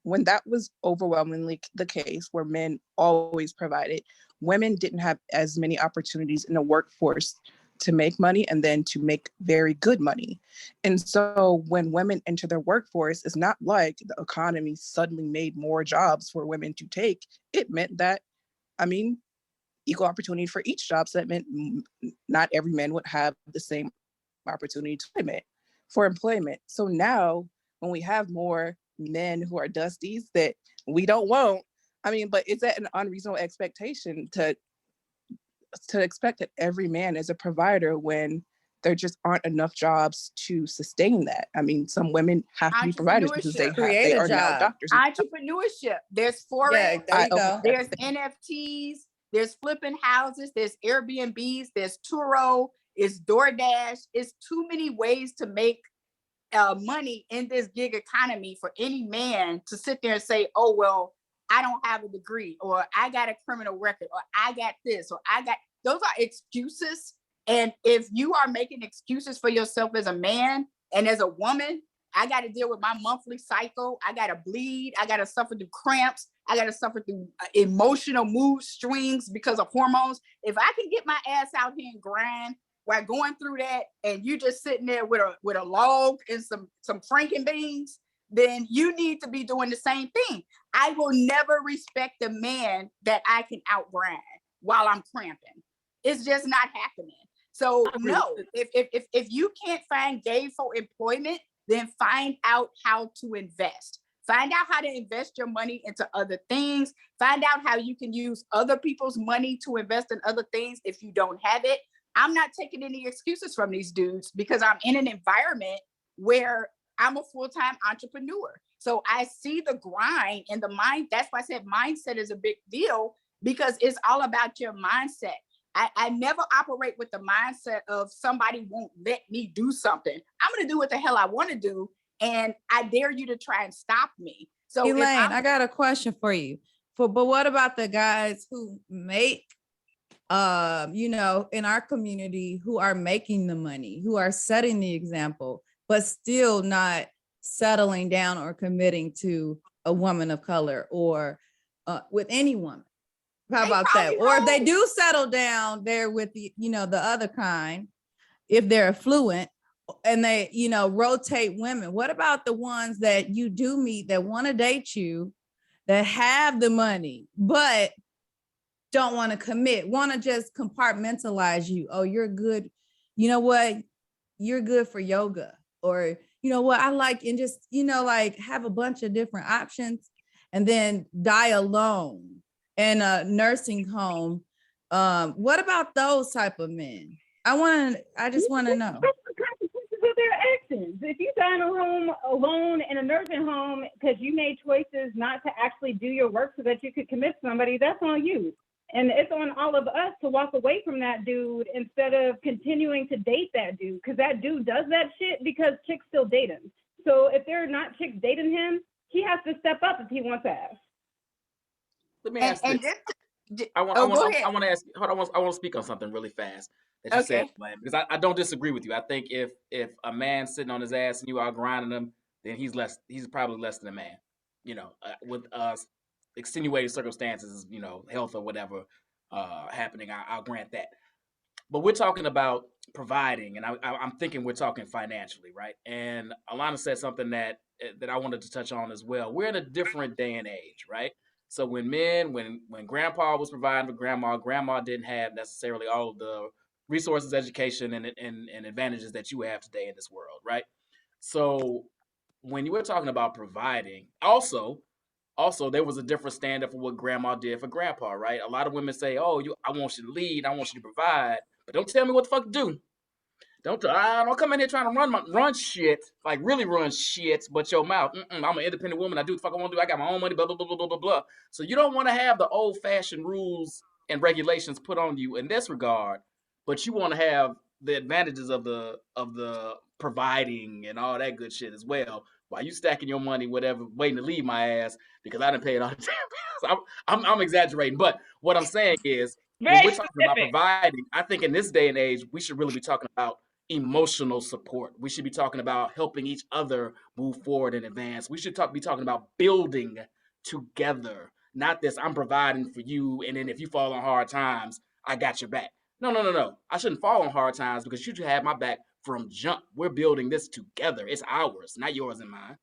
that was overwhelmingly the case, where men always provided, women didn't have as many opportunities in the workforce to make money and then to make very good money. And so when women enter the workforce, it's not like the economy suddenly made more jobs for women to take. It meant that, equal opportunity for each job. So that meant not every man would have the same opportunity for employment. So now when we have more men who are dusties that we don't want, but is that an unreasonable expectation to expect that every man is a provider when there just aren't enough jobs to sustain that? Some women have to be providers because they are now doctors. Entrepreneurship. There's Forex. There you go. There's NFTs. There's flipping houses. There's Airbnbs. There's Turo. It's DoorDash. It's too many ways to make money in this gig economy for any man to sit there and say, oh, well, I don't have a degree, or I got a criminal record, or I got this, or those are excuses. And if you are making excuses for yourself as a man and as a woman, I got to deal with my monthly cycle. I got to bleed. I got to suffer through cramps. I got to suffer through emotional mood swings because of hormones. If I can get my ass out here and grind while going through that, and you just sitting there with a log and some Franken beans, then you need to be doing the same thing. I will never respect a man that I can outgrind while I'm cramping. It's just not happening. So no, if you can't find gainful employment, then find out how to invest. Find out how to invest your money into other things. Find out how you can use other people's money to invest in other things if you don't have it. I'm not taking any excuses from these dudes because I'm in an environment where I'm a full-time entrepreneur. So I see the grind and the mind. That's why I said mindset is a big deal, because it's all about your mindset. I never operate with the mindset of somebody won't let me do something. I'm going to do what the hell I want to do. And I dare you to try and stop me. So Elaine, I got a question for you. But what about the guys who make, in our community, who are making the money, who are setting the example, but still not settling down or committing to a woman of color or with any woman? How about that? Or if they do settle down, they're with the other kind, if they're affluent, and they, rotate women. What about the ones that you do meet that want to date you, that have the money, but don't want to commit, want to just compartmentalize you? Oh, you're good. You know what? You're good for yoga. Or, you know what? I like, and just, like have a bunch of different options and then die alone in a nursing home. What about those type of men? I just want to know. What's the consequences of their actions? If you die in a home alone in a nursing home because you made choices not to actually do your work so that you could commit somebody, that's on you. And it's on all of us to walk away from that dude instead of continuing to date that dude, because that dude does that shit because chicks still date him. So if they're not chicks dating him, he has to step up if he wants ass. Let me ask this. I want to ask. Hold on, I want to speak on something really fast that you said, because I don't disagree with you. I think if a man's sitting on his ass and you are grinding him, then he's probably less than a man. With extenuating circumstances, health or whatever happening, I'll grant that. But we're talking about providing, and I'm thinking we're talking financially, right? And Alana said something that I wanted to touch on as well. We're in a different day and age, right? So when grandpa was providing for grandma didn't have necessarily all of the resources, education, and advantages that you have today in this world, right? So when you were talking about providing, also there was a different standard for what grandma did for grandpa, right? A lot of women say, "Oh, I want you to lead, I want you to provide, but don't tell me what the fuck to do. Don't come in here trying to run shit, like really run shit, but your mouth. I'm an independent woman. I do what the fuck I want to do. I got my own money, blah, blah, blah, blah, blah, blah, blah." So you don't want to have the old-fashioned rules and regulations put on you in this regard, but you want to have the advantages of the providing and all that good shit as well, while you stacking your money, whatever, waiting to leave my ass because I didn't pay it all the time. I'm exaggerating, but what I'm saying is, when we're talking about providing, I think in this day and age, we should really be talking about emotional support. We should be talking about helping each other move forward and advance. We should be talking about building together, not this I'm providing for you, and then if you fall on hard times, I got your back. No. I shouldn't fall on hard times because you should have my back from jump. We're building this together. It's ours, not yours and mine.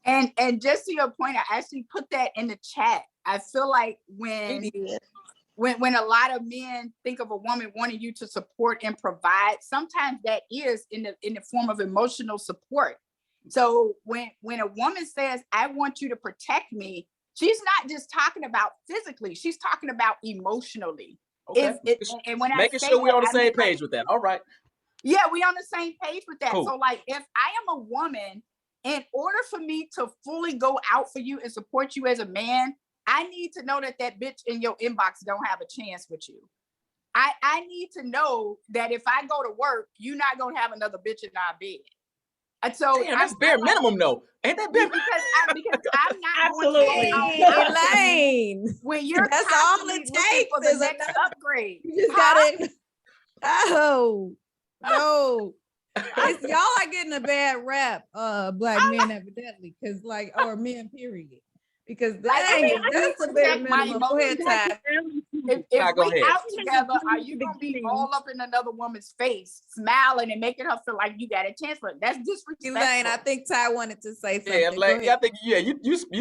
And just to your point, I actually put that in the chat. I feel like when a lot of men think of a woman wanting you to support and provide, sometimes that is in the form of emotional support. So when a woman says, "I want you to protect me," she's not just talking about physically, she's talking about emotionally. Okay. And when making sure we're on the same page with that. All right. Yeah, we on the same page with that. Cool. So like, if I am a woman, in order for me to fully go out for you and support you as a man, I need to know that bitch in your inbox don't have a chance with you. I need to know that if I go to work, you're not gonna have another bitch in our bed. And so that's bare minimum, though. Ain't that bare? Because I'm not absolutely Elaine. When you're that's all it takes for the next upgrade. You just gotta. Oh no. Y'all are getting a bad rap, black men evidently, because or men, period. Because that's a bare minimum. Go ahead, Ty. If go we ahead. out together, are you gonna be all up in another woman's face, smiling and making her feel like you got a chance for it? That's disrespectful. Elaine, I think Ty wanted to say something. Yeah, like, I think you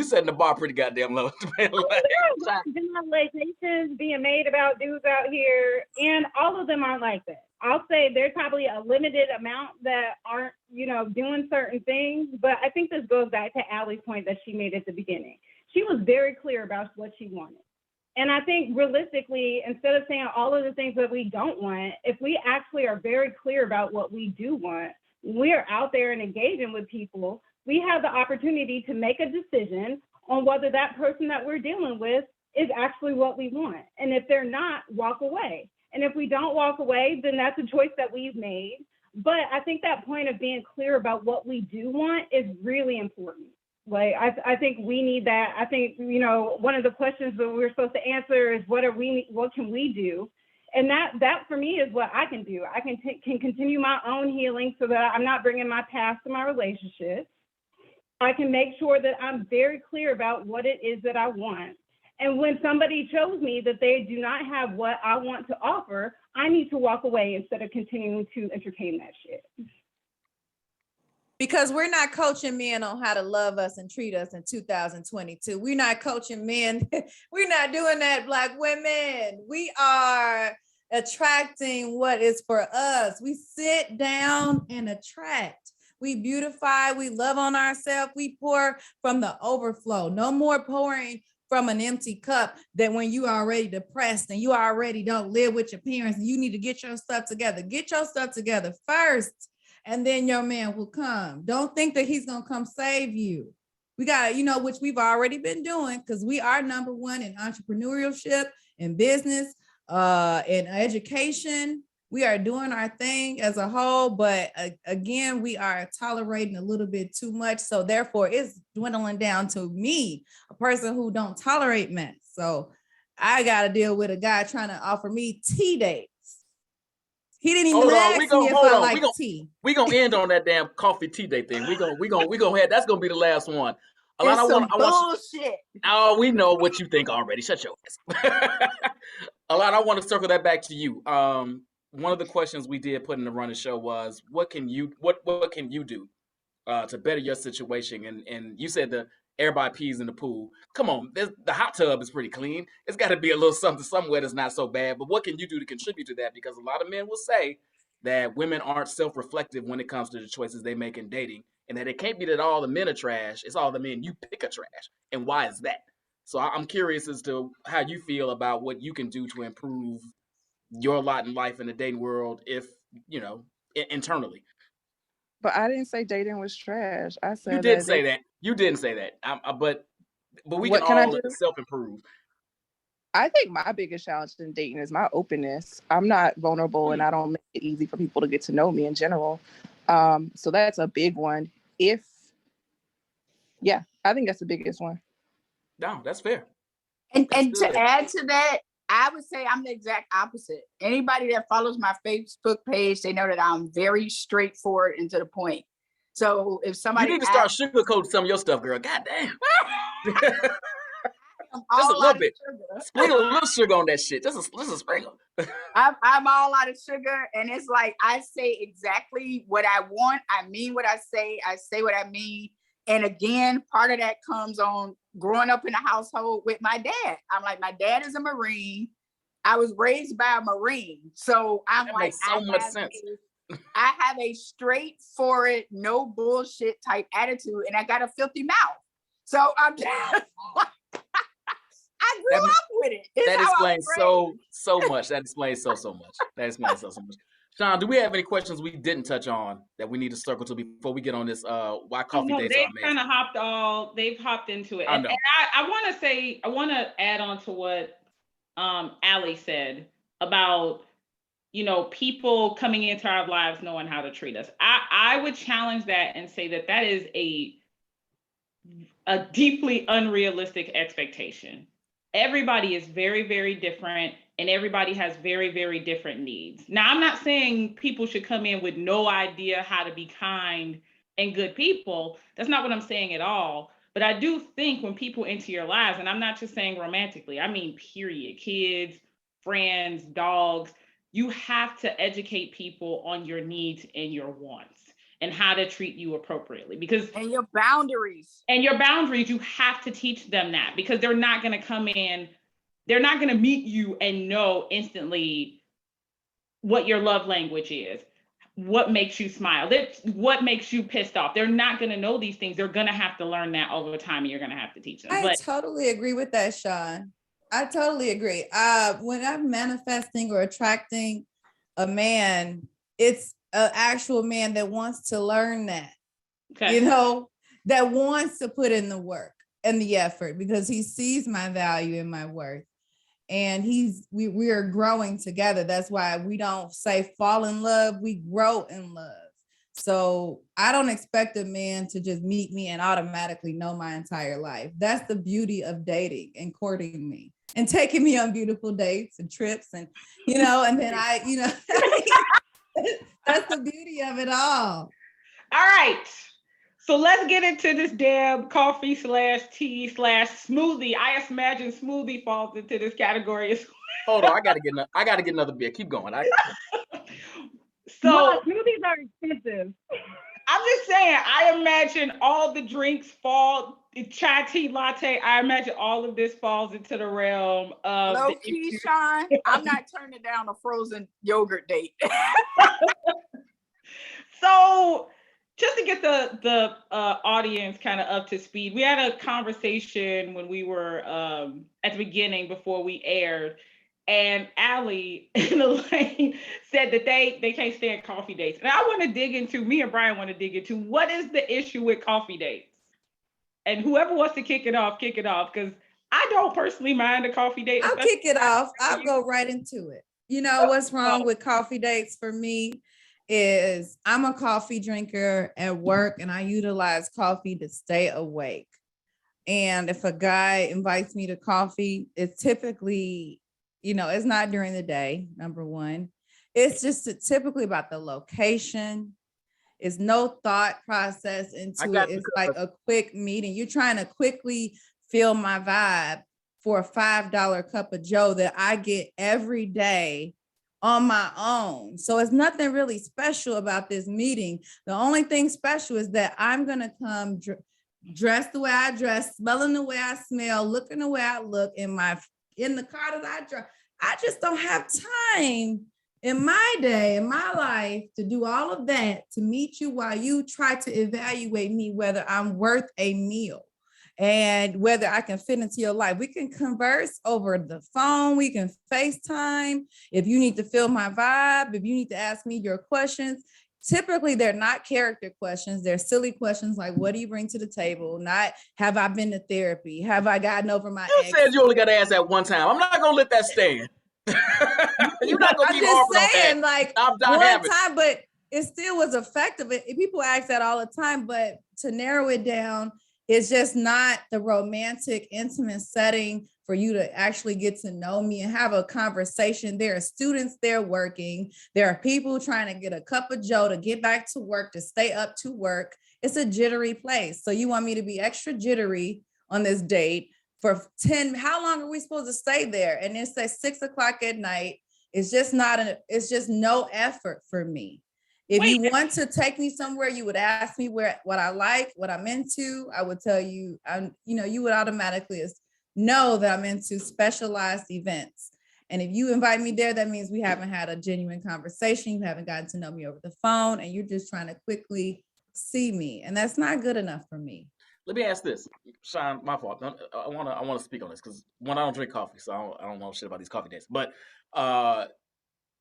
setting the bar pretty goddamn low. Generalizations being made about dudes out here, and all of them aren't like that. I'll say there's probably a limited amount that aren't, doing certain things. But I think this goes back to Allie's point that she made at the beginning. She was very clear about what she wanted. And I think realistically, instead of saying all of the things that we don't want, if we actually are very clear about what we do want, we are out there and engaging with people, we have the opportunity to make a decision on whether that person that we're dealing with is actually what we want. And if they're not, walk away. And if we don't walk away, then that's a choice that we've made. But I think that point of being clear about what we do want is really important. Like, I think we need that. I think, one of the questions that we're supposed to answer is what can we do? And that for me is what I can do. I can continue my own healing so that I'm not bringing my past to my relationships. I can make sure that I'm very clear about what it is that I want. And when somebody shows me that they do not have what I want to offer, I need to walk away instead of continuing to entertain that shit. Because we're not coaching men on how to love us and treat us in 2022. We're not coaching men. We're not doing that, Black women. We are attracting what is for us. We sit down and attract. We beautify. We love on ourselves. We pour from the overflow. No more pouring from an empty cup that when you are already depressed and you already don't live with your parents and you need to get your stuff together. Get your stuff together first. And then your man will come. Don't think that he's going to come save you. We got, which we've already been doing because we are number one in entrepreneurship, in business, in education. We are doing our thing as a whole, but again, we are tolerating a little bit too much. So therefore, it's dwindling down to me, a person who don't tolerate mess. So I got to deal with a guy trying to offer me tea dates. He didn't even ask me if I like tea. We gonna end on that damn coffee tea day thing. We gonna have, that's gonna be the last one. Alana, bullshit. Oh, we know what you think already. Shut your ass. Alana, I want to circle that back to you. One of the questions we did put in the running show was, what can you do to better your situation? And you said everybody pees in the pool. Come on, the hot tub is pretty clean. It's got to be a little something somewhere that's not so bad. But what can you do to contribute to that? Because a lot of men will say that women aren't self-reflective when it comes to the choices they make in dating, and that it can't be that all the men are trash. It's all the men you pick are trash. And why is that? So I'm curious as to how you feel about what you can do to improve your lot in life in the dating world, if, internally. But I didn't say dating was trash. I said you did say that. You didn't say that. But we can all self-improve. I think my biggest challenge in dating is my openness. I'm not vulnerable and I don't make it easy for people to get to know me in general. So that's a big one. I think that's the biggest one. No, that's fair. And to add to that, I would say I'm the exact opposite. Anybody that follows my Facebook page, they know that I'm very straightforward and to the point. So if somebody, you need to start sugarcoating some of your stuff, girl. God damn. Just a little bit. Sprinkle a little sugar on that shit. Just a sprinkle. I'm all out of sugar, and it's like I say exactly what I want. I mean what I say. I say what I mean. And again, part of that comes on growing up in a household with my dad. I'm like, my dad is a Marine. I was raised by a Marine. So I'm like, makes so much sense. I have a straightforward, no bullshit type attitude, and I got a filthy mouth. So I'm just I grew up with it. That explains so much. That explains so much. That explains so much. Sean, do we have any questions we didn't touch on that we need to circle to before we get on this why coffee dates are amazing? They've kind of they've hopped into it. And I want to add on to what Allie said about, people coming into our lives knowing how to treat us. I would challenge that and say that is a deeply unrealistic expectation. Everybody is very, very different, and everybody has very, very different needs. Now, I'm not saying people should come in with no idea how to be kind and good people. That's not what I'm saying at all. But I do think when people enter your lives, and I'm not just saying romantically, I mean, period, kids, friends, dogs, you have to educate people on your needs and your wants and how to treat you appropriately. And your boundaries. And your boundaries, you have to teach them that, because they're not going to come in, they're not going to meet you and know instantly what your love language is, what makes you smile, what makes you pissed off. They're not going to know these things. They're going to have to learn that over time, and you're going to have to teach them. I totally agree with that, Sean. I totally agree. When I'm manifesting or attracting a man, it's an actual man that wants to learn that. Okay. You know, that wants to put in the work and the effort because he sees my value and my worth. And we are growing together. That's why we don't say fall in love, we grow in love. So I don't expect a man to just meet me and automatically know my entire life. That's the beauty of dating and courting me and taking me on beautiful dates and trips and, and then that's the beauty of it all. All right. So let's get into this damn coffee / tea / smoothie. I imagine smoothie falls into this category as well. Hold on, I gotta get another beer. Keep going. So smoothies are expensive. I'm just saying, I imagine all the drinks fall, chai tea latte, I imagine all of this falls into the realm of low key, Sean. I'm not turning down a frozen yogurt date. So just to get the audience kind of up to speed, we had a conversation when we were at the beginning before we aired, and Allie and Elaine said that they can't stand coffee dates. And I want to dig into, me and Brian want to dig into, what is the issue with coffee dates? And whoever wants to kick it off, because I don't personally mind a coffee date. I'll kick it off. I'll go right into it. You know what's wrong with coffee dates for me is I'm a coffee drinker at work and I utilize coffee to stay awake. And if a guy invites me to coffee, it's typically, it's not during the day, number one. It's just typically about the location. It's no thought process into it. It's like a quick meeting. You're trying to quickly feel my vibe for a $5 cup of Joe that I get every day on my own. So it's nothing really special about this meeting. The only thing special is that I'm going to come dressed the way I dress, smelling the way I smell, looking the way I look in the car that I drive. I just don't have time in my day, in my life, to do all of that, to meet you while you try to evaluate me, whether I'm worth a meal and whether I can fit into your life. We can converse over the phone. We can FaceTime. If you need to feel my vibe, if you need to ask me your questions, typically they're not character questions. They're silly questions like, what do you bring to the table? Not, have I been to therapy? Have I gotten over my ex? You said you only got to ask that one time. I'm not going to let that stand. You're not going to keep harping on that. Like one time, but it still was effective. People ask that all the time, but to narrow it down, it's just not the romantic, intimate setting for you to actually get to know me and have a conversation. There are students there working. There are people trying to get a cup of Joe to get back to work, to stay up to work. It's a jittery place. So you want me to be extra jittery on this date for 10, how long are we supposed to stay there? And it's at 6:00 at night. It's just it's just no effort for me. If you want to take me somewhere, you would ask me what I like, what I'm into. I would tell you, you would automatically know that I'm into specialized events. And if you invite me there, that means we haven't had a genuine conversation. You haven't gotten to know me over the phone, and you're just trying to quickly see me. And that's not good enough for me. Let me ask this, Sean. My fault. I want to speak on this because I don't drink coffee, so I don't know shit about these coffee dates. But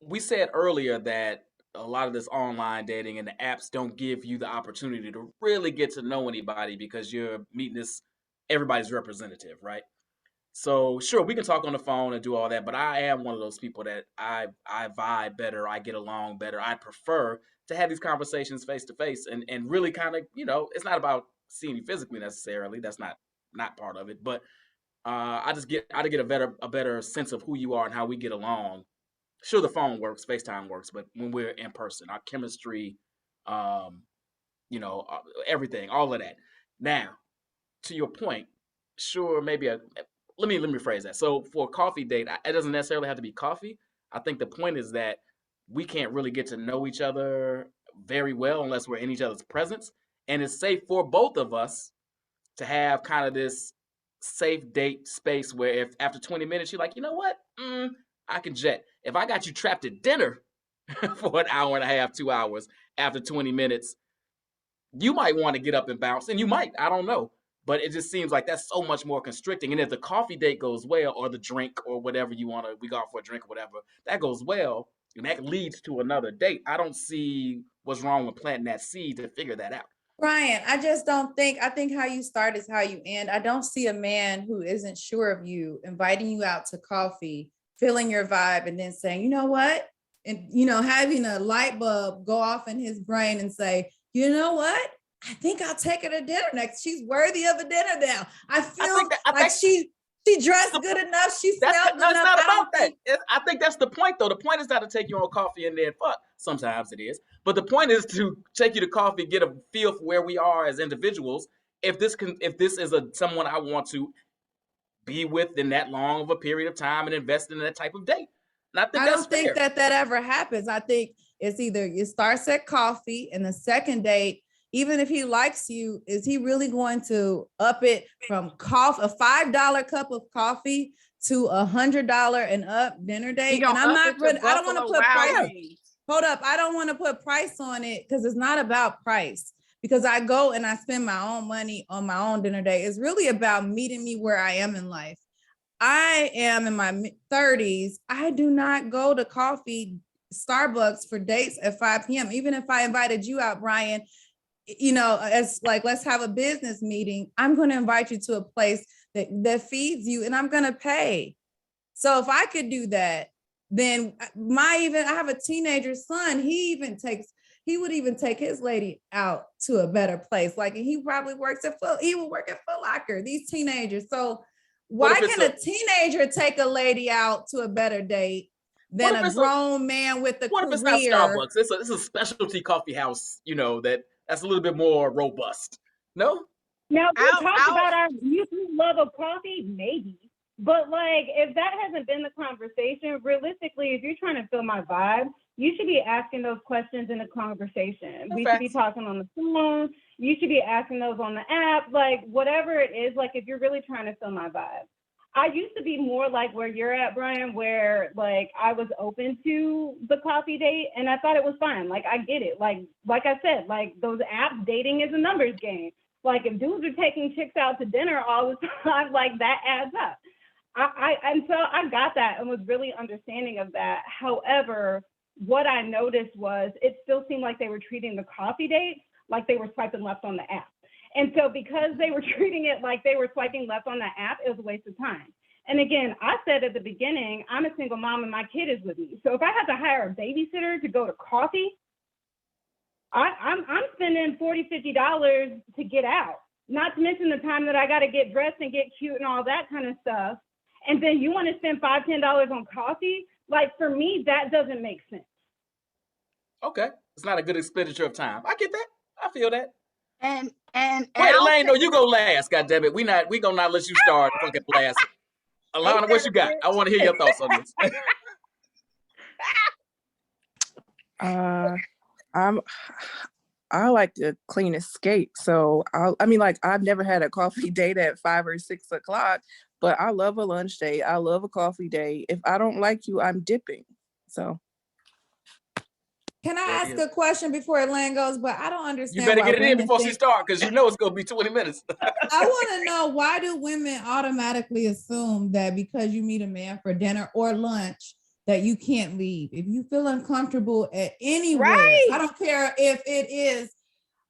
we said earlier that a lot of this online dating and the apps don't give you the opportunity to really get to know anybody because you're meeting everybody's representative, right? So sure, we can talk on the phone and do all that, but I am one of those people that I vibe better, I get along better. I prefer to have these conversations face to face and really kind of, it's not about seeing you physically necessarily. That's not part of it, but I get a better sense of who you are and how we get along. Sure, the phone works, FaceTime works, but when we're in person, our chemistry, everything, all of that. Now, to your point, sure, maybe let me rephrase that. So for a coffee date, it doesn't necessarily have to be coffee. I think the point is that we can't really get to know each other very well unless we're in each other's presence, and it's safe for both of us to have kind of this safe date space where if after 20 minutes you're like, you know what, I can jet. If I got you trapped at dinner for an hour and a half, 2 hours after 20 minutes, you might want to get up and bounce, and you might, I don't know. But it just seems like that's so much more constricting. And if the coffee date goes well, or the drink, or whatever you want to, we go out for a drink or whatever, that goes well, and that leads to another date, I don't see what's wrong with planting that seed to figure that out. Brian, I just don't think, I think how you start is how you end. I don't see a man who isn't sure of you inviting you out to coffee, feeling your vibe, and then saying, you know what? And, having a light bulb go off in his brain and say, you know what? I think I'll take her to dinner next. She's worthy of a dinner now. I feel like she dressed good enough. She smelled good enough. It's not about that. I think that's the point, though. The point is not to take you on coffee and then fuck. Sometimes it is. But the point is to take you to coffee, get a feel for where we are as individuals. If this is someone I want to be with in that long of a period of time and invest in that type of date. And I don't think that ever happens. I think it's either it starts at coffee, and the second date, even if he likes you, is he really going to up it from a $5 cup of coffee to $100 and up dinner date? And I'm not I don't want to put price. Hold up. I don't want to put price on it because it's not about price. Because I go and I spend my own money on my own dinner date. It's really about meeting me where I am in life. I am in my 30s. I do not go to Starbucks for dates at 5 p.m. Even if I invited you out, Brian, as like, let's have a business meeting. I'm going to invite you to a place that feeds you, and I'm going to pay. So if I could do that, then I have a teenager son. He would even take his lady out to a better place. Like, and he probably he will work at Foot Locker, these teenagers. So why can a teenager take a lady out to a better date than a grown man with a career? What if it's not Starbucks? It's a specialty coffee house, that's a little bit more robust. No? Now, we talked about our mutual love of coffee, maybe. But, like, if that hasn't been the conversation, realistically, if you're trying to feel my vibe, you should be asking those questions in the conversation. We should be talking on the phone. You should be asking those on the app. Like, whatever it is, like, if you're really trying to feel my vibe. I used to be more like where you're at, Brian, where, like, I was open to the coffee date, and I thought it was fine. Like, I get it. Like I said, like, those apps, dating is a numbers game. Like, if dudes are taking chicks out to dinner all the time, like, that adds up. And so I got that and was really understanding of that. However, what I noticed was it still seemed like they were treating the coffee dates like they were swiping left on the app. And so because they were treating it like they were swiping left on the app, it was a waste of time. And again, I said at the beginning, I'm a single mom and my kid is with me. So if I had to hire a babysitter to go to coffee, I'm spending $40, $50 to get out. Not to mention the time that I got to get dressed and get cute and all that kind of stuff. And then you want to spend $5, $10 on coffee? Like, for me, that doesn't make sense. Okay. It's not a good expenditure of time. I get that. I feel that. And wait, Elaine, no, you go last. God damn it. We gonna not let you start fucking last. Alana, what you got? I want to hear your thoughts on this. I like to clean escape. So I've never had a coffee date at 5 or 6 o'clock, but I love a lunch date. I love a coffee date. If I don't like you, I'm dipping. So. Can I ask a question before Elaine goes? But I don't understand. You better get it in before she starts, because it's going to be 20 minutes. I want to know, why do women automatically assume that because you meet a man for dinner or lunch that you can't leave? If you feel uncomfortable at anywhere, right. I don't care if it is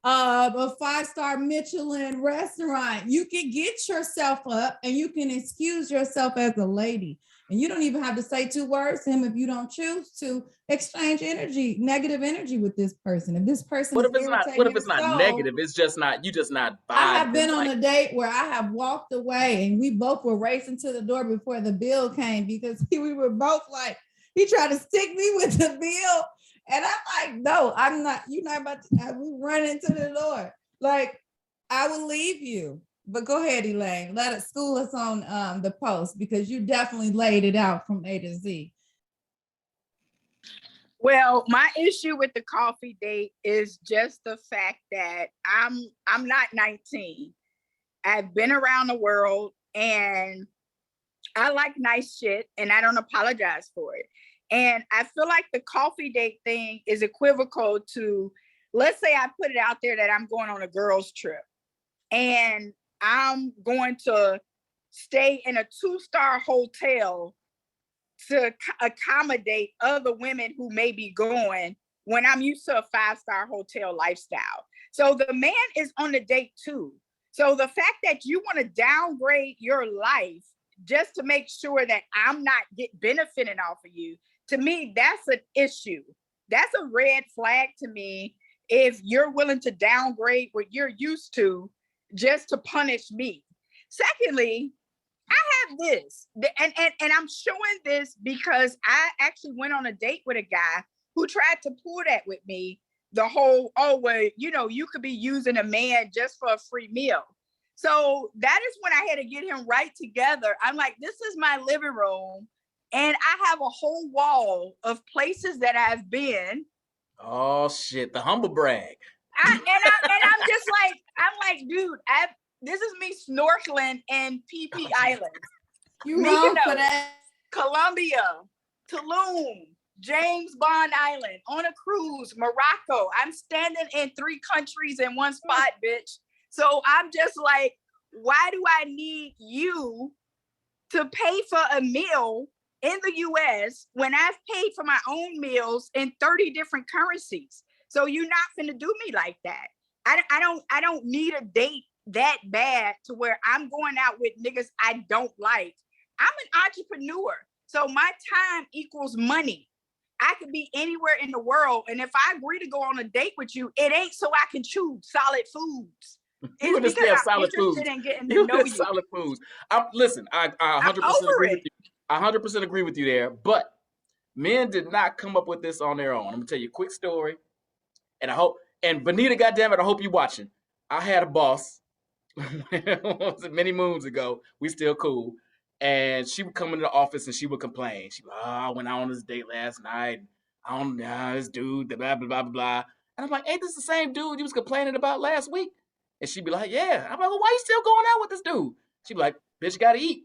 a 5-star Michelin restaurant, you can get yourself up and you can excuse yourself as a lady. And you don't even have to say 2 words to him if you don't choose to exchange negative energy with this person. If this person what if it's not negative? It's just not, you just not vibing. I have been on a date where I have walked away and we both were racing to the door before the bill came because we were both like, he tried to stick me with the bill. And I'm like, no, I'm not, you're not about to, we run into the door. Like, I will leave you. But go ahead, Elaine. Let us school us on the post because you definitely laid it out from A to Z. Well, my issue with the coffee date is just the fact that I'm not 19. I've been around the world and I like nice shit and I don't apologize for it. And I feel like the coffee date thing is equivocal to, let's say I put it out there that I'm going on a girls' trip and I'm going to stay in a 2-star hotel to accommodate other women who may be going when I'm used to a 5-star hotel lifestyle. So the man is on the date too. So the fact that you want to downgrade your life just to make sure that I'm not benefiting off of you, to me, that's an issue. That's a red flag to me if you're willing to downgrade what you're used to just to punish me. Secondly, I have this, and I'm showing this because I actually went on a date with a guy who tried to pull that with me. The whole, oh, well, you know, you could be using a man just for a free meal. So that is when I had to get him right together. I'm like, this is my living room, and I have a whole wall of places that I've been. Oh shit, the humble brag. I'm just like, I'm like, dude, this is me snorkeling in PP Island. You wrong for Mykonos, that. Colombia, Tulum, James Bond Island, on a cruise, Morocco. I'm standing in 3 countries in one spot, bitch. So I'm just like, why do I need you to pay for a meal in the US when I've paid for my own meals in 30 different currencies? So you're not finna do me like that. I don't need a date that bad to where I'm going out with niggas I don't like. I'm an entrepreneur. So my time equals money. I could be anywhere in the world. And if I agree to go on a date with you, it ain't so I can chew solid foods. You It's because understand I'm solid foods. interested in getting to know you. Solid foods. Listen, I 100% agree with you. I 100% agree with you there. But men did not come up with this on their own. I'm gonna tell you a quick story, and I hope. And Benita, goddammit, I hope you're watching. I had a boss many moons ago. We still cool, and she would come into the office and she would complain. She would, oh, I went out on this date last night. I don't know this dude, blah blah blah blah blah. And I'm like, ain't this the same dude you was complaining about last week? And she'd be like, yeah. I'm like, well, why you still going out with this dude? She'd be like, bitch, you gotta eat.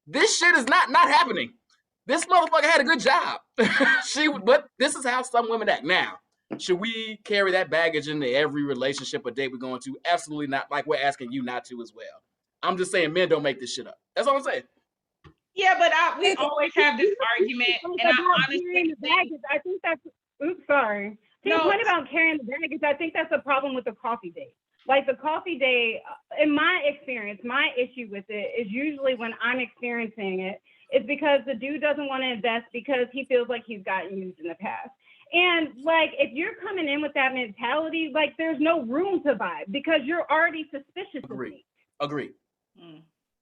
This shit is not happening. This motherfucker had a good job. But this is how some women act. Now, should we carry that baggage into every relationship or date we're going to? Absolutely not. Like we're asking you not to as well. I'm just saying men don't make this shit up. That's all I'm saying. Yeah, but we always have this argument, and I honestly think I think that's. Oops, sorry. To your point about carrying the baggage, I think that's a problem with the coffee date. Like the coffee date, in my experience, my issue with it is usually when I'm experiencing it, it's because the dude doesn't want to invest because he feels like he's gotten used in the past. And like, if you're coming in with that mentality, like there's no room to vibe because you're already suspicious of me. Agreed.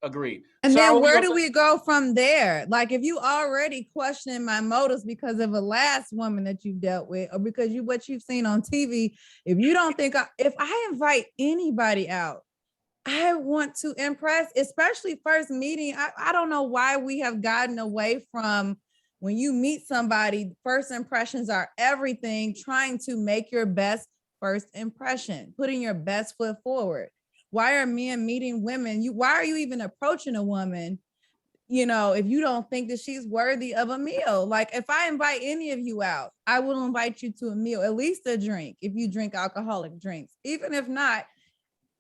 Agreed. And then where do we go from there? Like if you already questioning my motives because of a last woman that you dealt with, or because what you've seen on TV, if you don't think if I invite anybody out, I want to impress, especially first meeting. I don't know why we have gotten away from when you meet somebody, first impressions are everything, trying to make your best first impression, putting your best foot forward. Why are men meeting women? Why are you even approaching a woman, if you don't think that she's worthy of a meal? Like if I invite any of you out, I will invite you to a meal, at least a drink, if you drink alcoholic drinks. Even if not,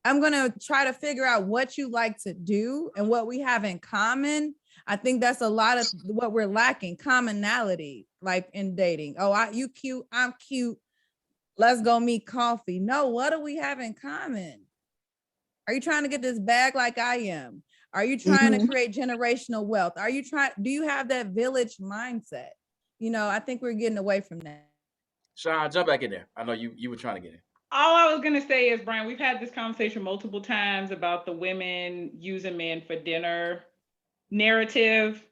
I'm going to try to figure out what you like to do and what we have in common. I think that's a lot of what we're lacking, commonality, like in dating. Oh, you cute, I'm cute. Let's go meet coffee. No, what do we have in common? Are you trying to get this bag like I am? Are you trying to create generational wealth? Do you have that village mindset? I think we're getting away from that. Sean, jump back in there. I know you were trying to get in. All I was going to say is, Brian, we've had this conversation multiple times about the women using men for dinner narrative.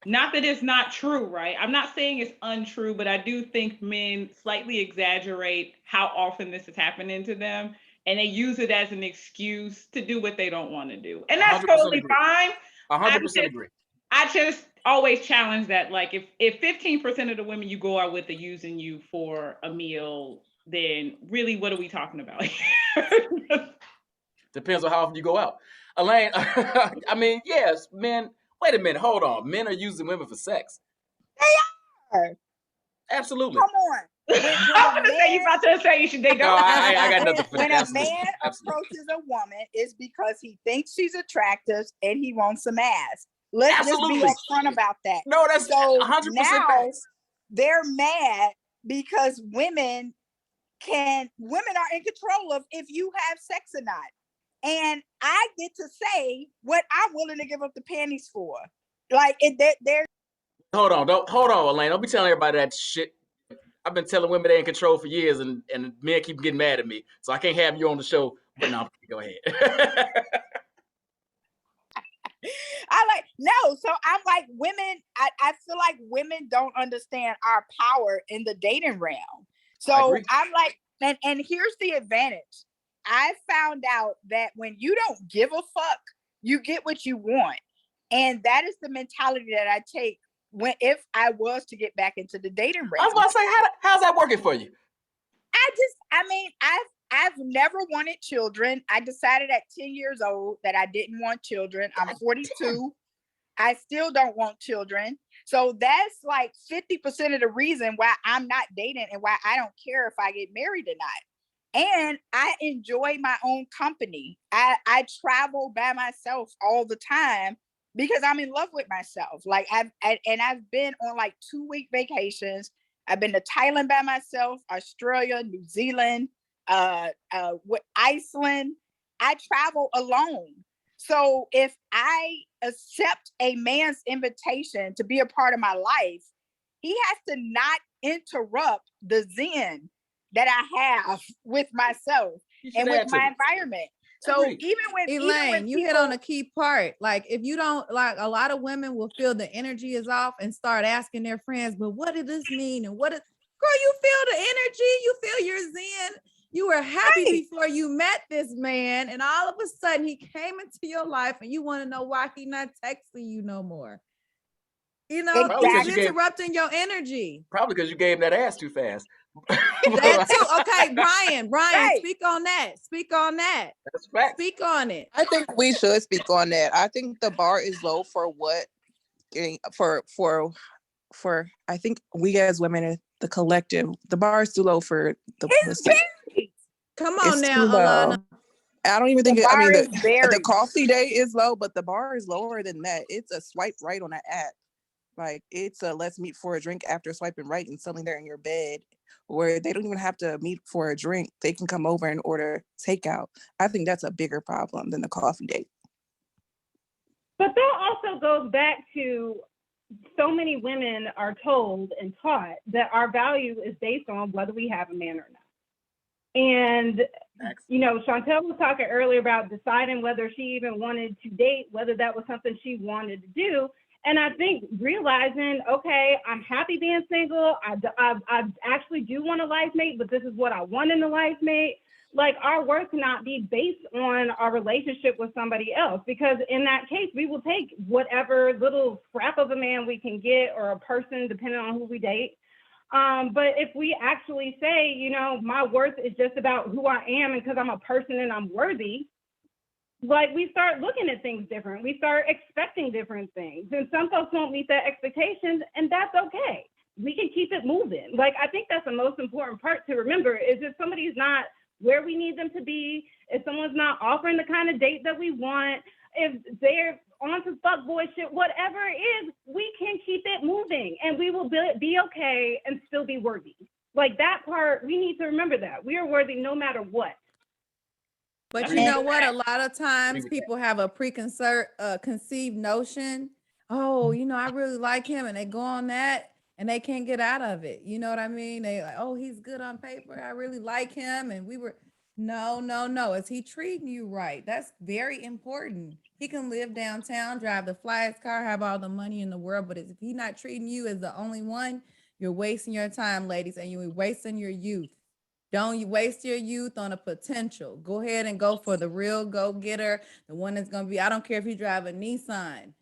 Not that it's not true, right? I'm not saying it's untrue, but I do think men slightly exaggerate how often this is happening to them. and they use it as an excuse to do what they don't want to do. And that's totally agree. fine. 100% agree. I just always challenge that. Like if 15% of the women you go out with are using you for a meal, then really what are we talking about? Depends on how often you go out. Elaine, I mean, yes, men. Wait a minute, hold on. Men are using women for sex. They are. Absolutely. Come on. I'm gonna say you about to say you should date. No, I got nothing for that. When a man approaches a woman, it's because he thinks she's attractive and he wants some ass. Let's just be upfront about that. No, that's so 100% now facts. They're mad because women are in control of if you have sex or not. And I get to say what I'm willing to give up the panties for. Like they're Hold on, Elaine. Don't be telling everybody that shit. I've been telling women they're in control for years, and men keep getting mad at me, so I can't have you on the show. But no, go ahead. So I'm like, women, I feel like women don't understand our power in the dating realm. So I'm like, and here's the advantage. I found out that when you don't give a fuck, you get what you want. And that is the mentality that I take if I was to get back into the dating realm. I was about to say, how's that working for you? I've never wanted children. I decided at 10 years old that I didn't want children. I'm 42. I still don't want children. So that's like 50% of the reason why I'm not dating and why I don't care if I get married or not. And I enjoy my own company. I travel by myself all the time because I'm in love with myself. Like I've been on like 2-week vacations. I've been to Thailand by myself, Australia, New Zealand, Iceland. I travel alone. So if I accept a man's invitation to be a part of my life, he has to not interrupt the zen that I have with myself and with my environment. So even when Elaine, you hit on a key part. Like if you don't, like a lot of women will feel the energy is off and start asking their friends, but what did this mean? And girl, you feel the energy, you feel your zen. You were happy before you met this man, and all of a sudden he came into your life and you want to know why he's not texting you no more. You know, he's interrupting your energy. Probably because you gave him that ass too fast. That too. Okay, Brian, speak on that. Speak on that. That's fact. Speak on it. I think we should speak on that. I think the bar is low for what for I think we as women, the collective, the bar is too low for the pussy. Come on now, Alana. I don't even think the coffee date is low, but the bar is lower than that. It's a swipe right on that app. Like it's a let's meet for a drink after swiping right and suddenly they're in your bed, where they don't even have to meet for a drink. They can come over and order takeout. I think that's a bigger problem than the coffee date. But that also goes back to so many women are told and taught that our value is based on whether we have a man or not. And, you know, Chantel was talking earlier about deciding whether she even wanted to date, whether that was something she wanted to do. And I think realizing, okay, I'm happy being single. I actually do want a life mate, but this is what I want in a life mate. Like our worth cannot be based on our relationship with somebody else, because in that case, we will take whatever little scrap of a man we can get or a person, depending on who we date. But if we actually say, you know, my worth is just about who I am and because I'm a person and I'm worthy, like we start looking at things different. We start expecting different things. And some folks won't meet that expectations, and that's okay. We can keep it moving. Like, I think that's the most important part to remember is if somebody's not where we need them to be, if someone's not offering the kind of date that we want, if they're on some fuckboy shit, whatever it is, we can keep it moving and we will be okay and still be worthy. Like that part, we need to remember that. We are worthy no matter what. But you know what? A lot of times people have a conceived notion. Oh, you know, I really like him, and they go on that and they can't get out of it. You know what I mean? They like, oh, he's good on paper. I really like him. And we were, no. Is he treating you right? That's very important. He can live downtown, drive the flyest car, have all the money in the world. But if he's not treating you as the only one, you're wasting your time, ladies, and you're wasting your youth. Don't you waste your youth on a potential. Go ahead and go for the real go-getter, the one that's going to be, I don't care if you drive a Nissan,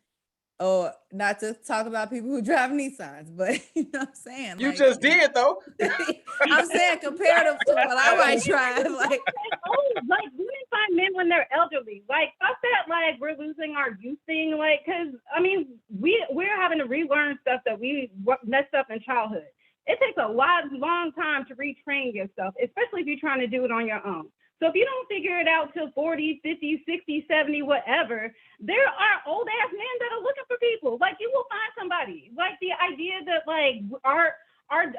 or not to talk about people who drive Nissans, but you know what I'm saying? You Like, just did though. I'm saying comparative to what I might drive. Like, like women find men when they're elderly. Like, fuck that. Like, we're losing our youth thing. Like, cause I mean, we're having to relearn stuff that we messed up in childhood. It takes a long time to retrain yourself, especially if you're trying to do it on your own. So if you don't figure it out till 40, 50, 60, 70, whatever, there are old ass men that are looking for people. Like, you will find somebody. Like, the idea that like our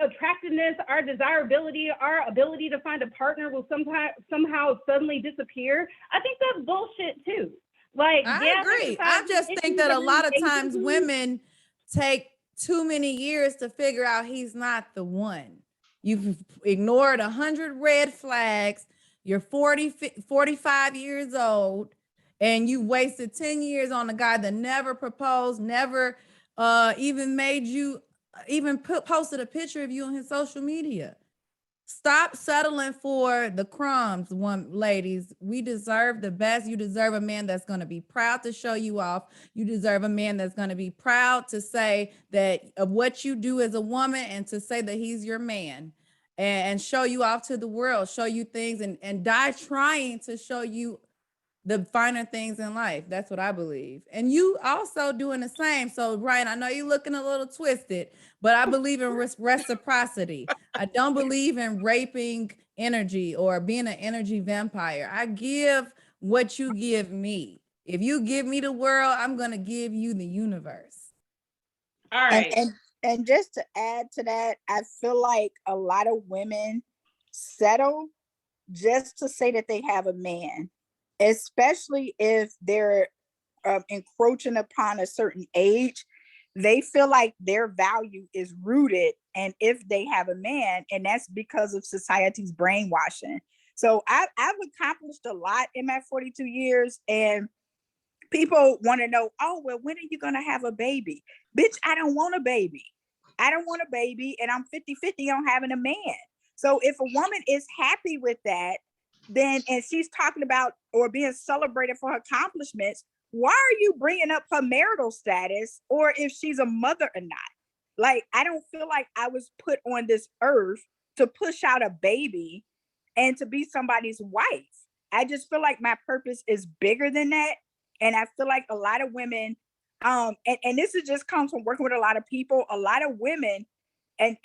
attractiveness, our desirability, our ability to find a partner will somehow suddenly disappear. I think that's bullshit too. Like, I yeah, agree. I just think that a lot of times women take too many years to figure out he's not the one. You've ignored 100 red flags. You're 45 years old, and you wasted 10 years on a guy that never proposed, never even made you, even posted a picture of you on his social media. Stop settling for the crumbs, ladies. We deserve the best. You deserve a man that's going to be proud to show you off. You deserve a man that's going to be proud to say that of what you do as a woman, and to say that he's your man, and show you off to the world, show you things, and die trying to show you the finer things in life. That's what I believe. And you also doing the same. So, Ryan, I know you're looking a little twisted, but I believe in reciprocity. I don't believe in raping energy or being an energy vampire. I give what you give me. If you give me the world, I'm going to give you the universe. All right. And just to add to that, I feel like a lot of women settle just to say that they have a man, especially if they're encroaching upon a certain age. They feel like their value is rooted, and if they have a man, and that's because of society's brainwashing. So I've accomplished a lot in my 42 years, and people want to know, oh, well, when are you going to have a baby? Bitch, I don't want a baby. I don't want a baby, and I'm 50-50 on having a man. So if a woman is happy with that, then, and she's talking about or being celebrated for her accomplishments, why are you bringing up her marital status or if she's a mother or not? Like, I don't feel like I was put on this earth to push out a baby and to be somebody's wife. I just feel like my purpose is bigger than that. And I feel like a lot of women, and this is just comes from working with a lot of people, a lot of women, and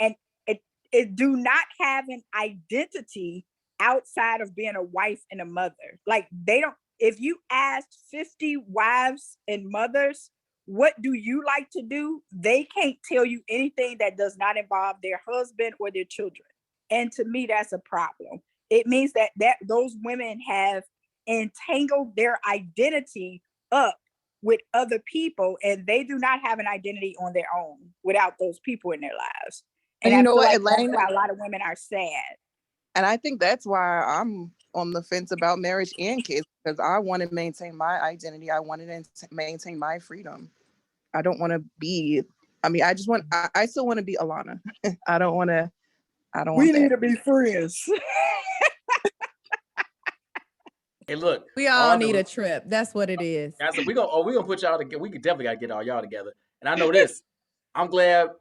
it do not have an identity outside of being a wife and a mother. Like, they don't, if you asked 50 wives and mothers, what do you like to do? They can't tell you anything that does not involve their husband or their children. And to me, that's a problem. It means that those women have entangled their identity up with other people, and they do not have an identity on their own without those people in their lives. And you I know feel what, like that's Elaine? why a lot of women are sad. And I think that's why I'm on the fence about marriage and kids, because I want to maintain my identity. I want to maintain my freedom. I don't want to be, I mean, I still want to be Alana. I don't want We that. need to be friends. Hey, look, We all need a trip. That's what it is. That's we gonna put y'all together. We definitely gotta get all y'all together. And I know this. I'm glad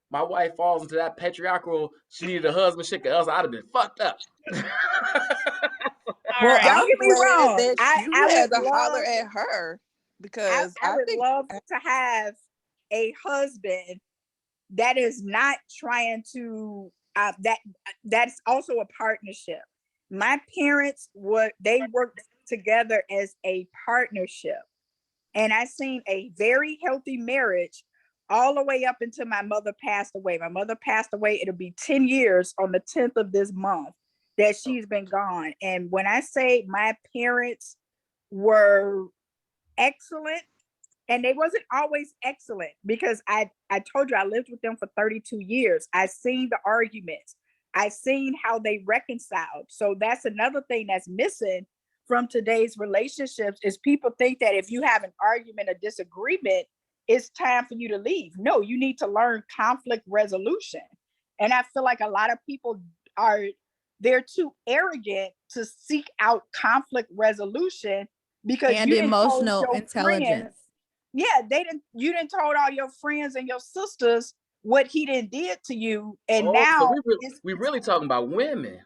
my wife falls into that patriarchal. She needed a husband shit, else I'd have been fucked up. Well, Don't I'm get me glad wrong. that I you had would to holler love, at her, because I I would think love to have a husband that is not trying to that's also a partnership. My parents they worked together as a partnership, and I seen a very healthy marriage all the way up until my mother passed away. My mother passed away, it'll be 10 years on the 10th of this month that she's been gone. And when I say my parents were excellent, and they wasn't always excellent, because I told you I lived with them for 32 years. I seen the arguments. I seen how they reconciled. So that's another thing that's missing from today's relationships, is people think that if you have an argument or disagreement, it's time for you to leave. No, you need to learn conflict resolution. And I feel like a lot of people are they're too arrogant to seek out conflict resolution because and you didn't told emotional your friends. intelligence. Yeah, you didn't told all your friends and your sisters what he done did to you, and Oh, so now we really talking about women.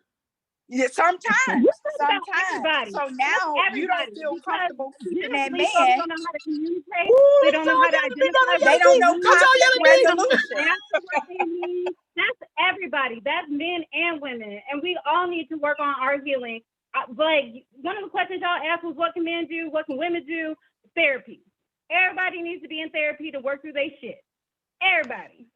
yeah, We're sometimes. talking about everybody. So That's now you don't everybody feel because comfortable keeping that generally folks man. don't know how to communicate. Ooh, They don't know how to y'all identify yelling what They at they don't me. know Cause need. y'all conflict yelling They at me. don't resolution. ask for what they need. That's everybody. That's men and women. And we all need to work on our healing. Like one of the questions y'all asked was, what can men do? What can women do? Therapy. Everybody needs to be in therapy to work through their shit. Everybody.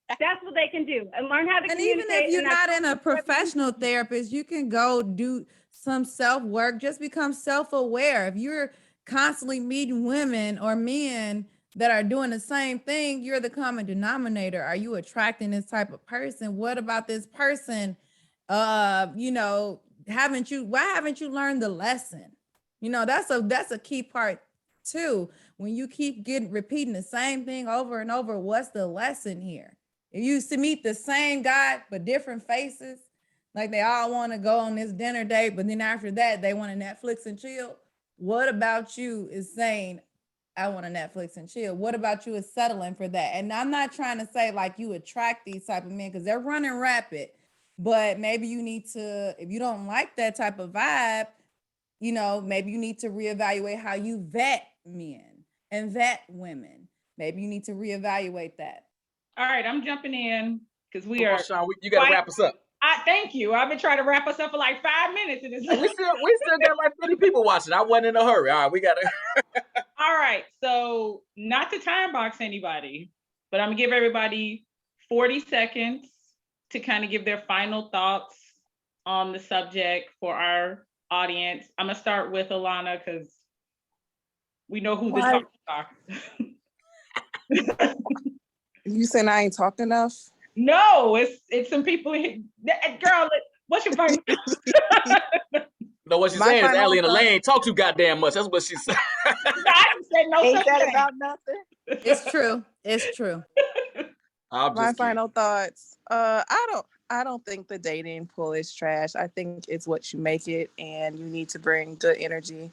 That's what they can do and learn how to And even communicate. if you're And not in a professional therapist, you can go do some self-work, just become self-aware. If you're constantly meeting women or men that are doing the same thing, you're the common denominator. Are you attracting this type of person? What about this person? Why haven't you learned the lesson? That's a key part too. When you keep repeating the same thing over and over, what's the lesson here? If you used to meet the same guy but different faces, like they all want to go on this dinner date, but then after that they want to Netflix and chill. What about you is saying, I want to Netflix and chill? What about you is settling for that? And I'm not trying to say like you attract these type of men because they're running rapid, but maybe you need to, if you don't like that type of vibe, maybe you need to reevaluate how you vet men and vet women. Maybe you need to reevaluate that. All right, I'm jumping in because we Come on, are. Sean. You got to wrap us up. Thank you. I've been trying to wrap us up for like 5 minutes. And We still got like 50 people watching. I wasn't in a hurry. All right, we got to. All right, so not to time box anybody, but I'm gonna give everybody 40 seconds to kind of give their final thoughts on the subject for our audience. I'm gonna start with Alana because we know who the talk. You saying I ain't talked enough? No, it's some people here. Girl, what's your final? No, what she's My saying is final Allie and thought- Elaine talk too goddamn much. That's what she said. I just said no Ain't such that thing. about nothing? It's true. It's true. My final thoughts. I don't think the dating pool is trash. I think it's what you make it, and you need to bring good energy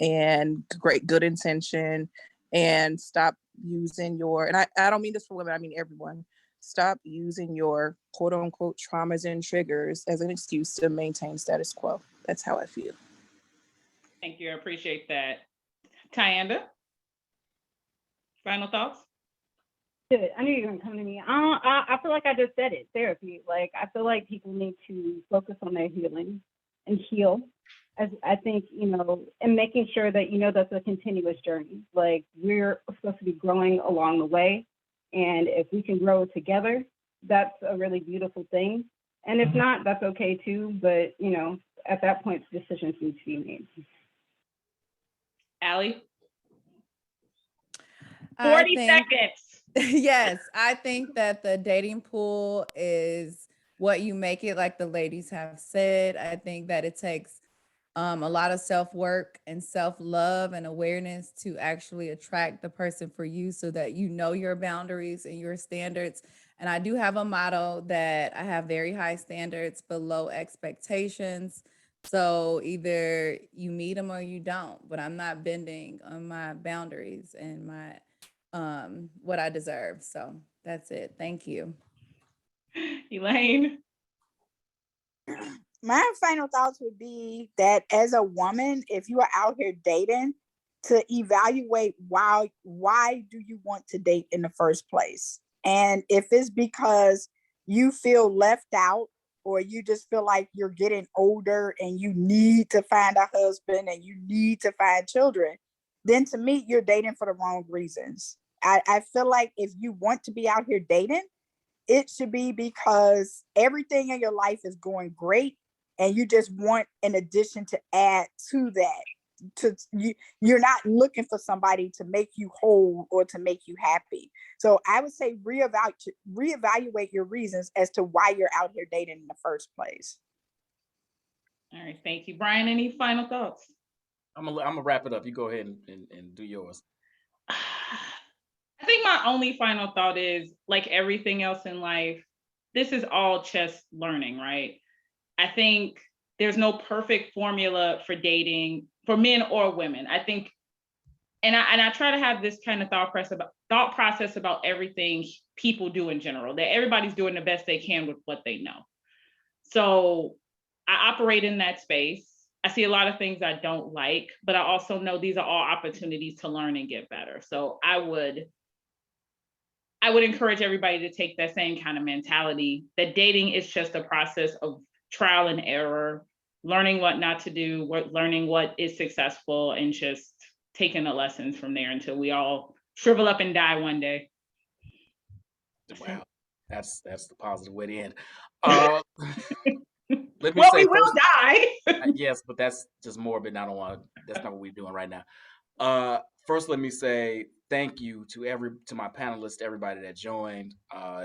and good intention, and stop using and I don't mean this for women, I mean everyone. Stop using your quote unquote traumas and triggers as an excuse to maintain status quo. That's how I feel. Thank you. I appreciate that. Tyanda, final thoughts? Good. I knew you were going to come to me. I feel like I just said it. Therapy. Like, I feel like people need to focus on their healing and heal. As I think, and making sure that, that's a continuous journey. Like, we're supposed to be growing along the way. And if we can grow together, that's a really beautiful thing. And if not, that's okay too. But, at that point, decisions need to be made. Allie? 40 seconds. Yes, I think that the dating pool is what you make it, like the ladies have said. I think that it takes a lot of self-work and self-love and awareness to actually attract the person for you so that you know your boundaries and your standards. And I do have a motto that I have very high standards but low expectations. So either you meet them or you don't, but I'm not bending on my boundaries and my what I deserve. So that's it. Thank you. Elaine? My final thoughts would be that as a woman, if you are out here dating, to evaluate why do you want to date in the first place? And if it's because you feel left out, or you just feel like you're getting older and you need to find a husband and you need to find children, then to me, you're dating for the wrong reasons. I feel like if you want to be out here dating, it should be because everything in your life is going great and you just want an addition to add to that. You're not looking for somebody to make you whole or to make you happy. So I would say reevaluate your reasons as to why you're out here dating in the first place. All right, thank you. Brian, any final thoughts? I'm gonna wrap it up. You go ahead and do yours. I think my only final thought is, like everything else in life, this is all just learning, right? I think there's no perfect formula for dating for men or women. I think, and I try to have this kind of thought process about everything people do in general, that everybody's doing the best they can with what they know. So I operate in that space. I see a lot of things I don't like, but I also know these are all opportunities to learn and get better. So I would encourage everybody to take that same kind of mentality, that dating is just a process of trial and error, learning what not to do, learning what is successful, and just taking the lessons from there until we all shrivel up and die one day. Wow, that's the positive way to end. Let me well, say we will first, die. yes, but that's just morbid. I don't want to. That's not what we're doing right now. First, let me say thank you to my panelists, everybody that joined.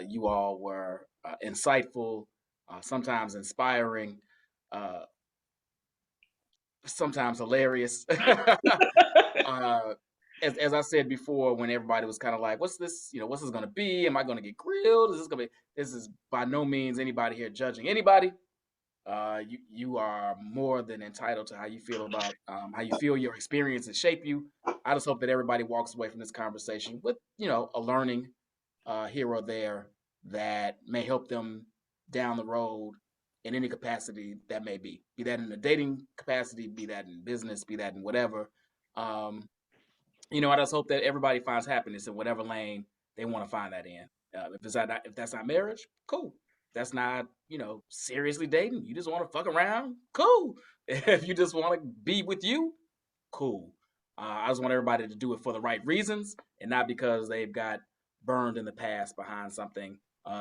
You all were insightful, sometimes inspiring, sometimes hilarious. As I said before, when everybody was kind of like, "What's this? What's this going to be? Am I going to get grilled? Is this going to be?" This is by no means anybody here judging anybody. You are more than entitled to how you feel about how you feel your experiences shape you. I just hope that everybody walks away from this conversation with a learning here or there that may help them down the road in any capacity that may be that in a dating capacity, be that in business, be that in whatever. um, I just hope that everybody finds happiness in whatever lane they want to find that in. If that's not marriage, cool. That's not seriously dating. You just want to fuck around, cool. If you just want to be with you, cool. I just want everybody to do it for the right reasons and not because they've got burned in the past behind something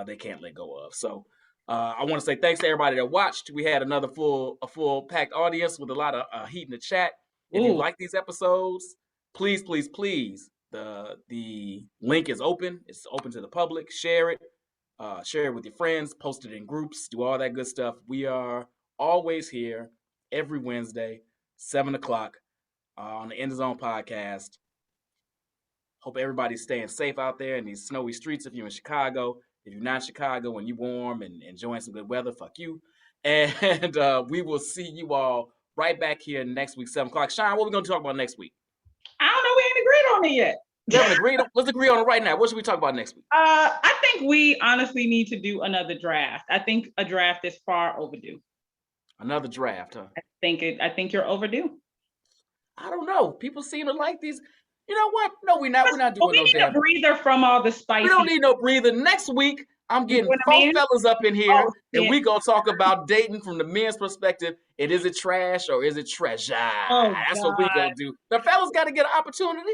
they can't let go of. So I want to say thanks to everybody that watched. We had a full packed audience with a lot of heat in the chat. If you like these episodes, please, please, please, the link is open. It's open to the public. Share it. Share it with your friends. Post it in groups. Do all that good stuff. We are always here every Wednesday, 7 o'clock on the End Zone podcast. Hope everybody's staying safe out there in these snowy streets if you're in Chicago. If you're not in Chicago and you're warm and enjoying some good weather, fuck you. And we will see you all right back here next week, 7 o'clock. Sean, what are we going to talk about next week? I don't know. We ain't agreed on it yet. We haven't agreed. Let's agree on it right now. What should we talk about next week? I think we honestly need to do another draft. I think a draft is far overdue. Another draft, huh? I think you're overdue. I don't know. People seem to like these. You know what? No, we're not. We're not doing no damn. We need a breather from all the spicy. We don't need no breather. Next week, I'm getting four fellas up in here, and we gonna talk about dating from the men's perspective. And is it trash or is it treasure? Oh, that's what we gonna do. The fellas got to get an opportunity.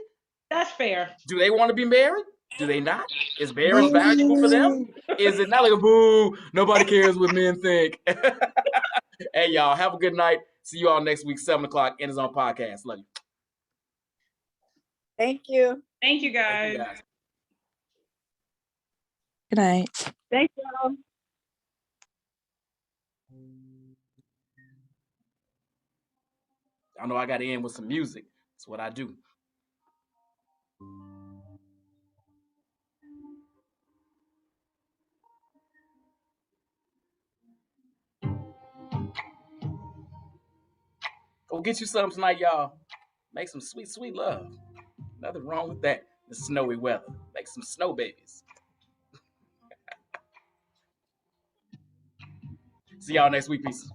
That's fair. Do they want to be married? Do they not? Is marriage valuable for them? Is it not like a boo? Nobody cares what men think. Hey, y'all, have a good night. See you all next week, 7 o'clock, End Zone Podcast. Love you. Thank you. Thank you, guys. Thank you, guys. Good night. Thank y'all. I know I got to end with some music. That's what I do. Go get you something tonight, y'all. Make some sweet, sweet love. Nothing wrong with that. The snowy weather. Make some snow babies. See y'all next week. Peace.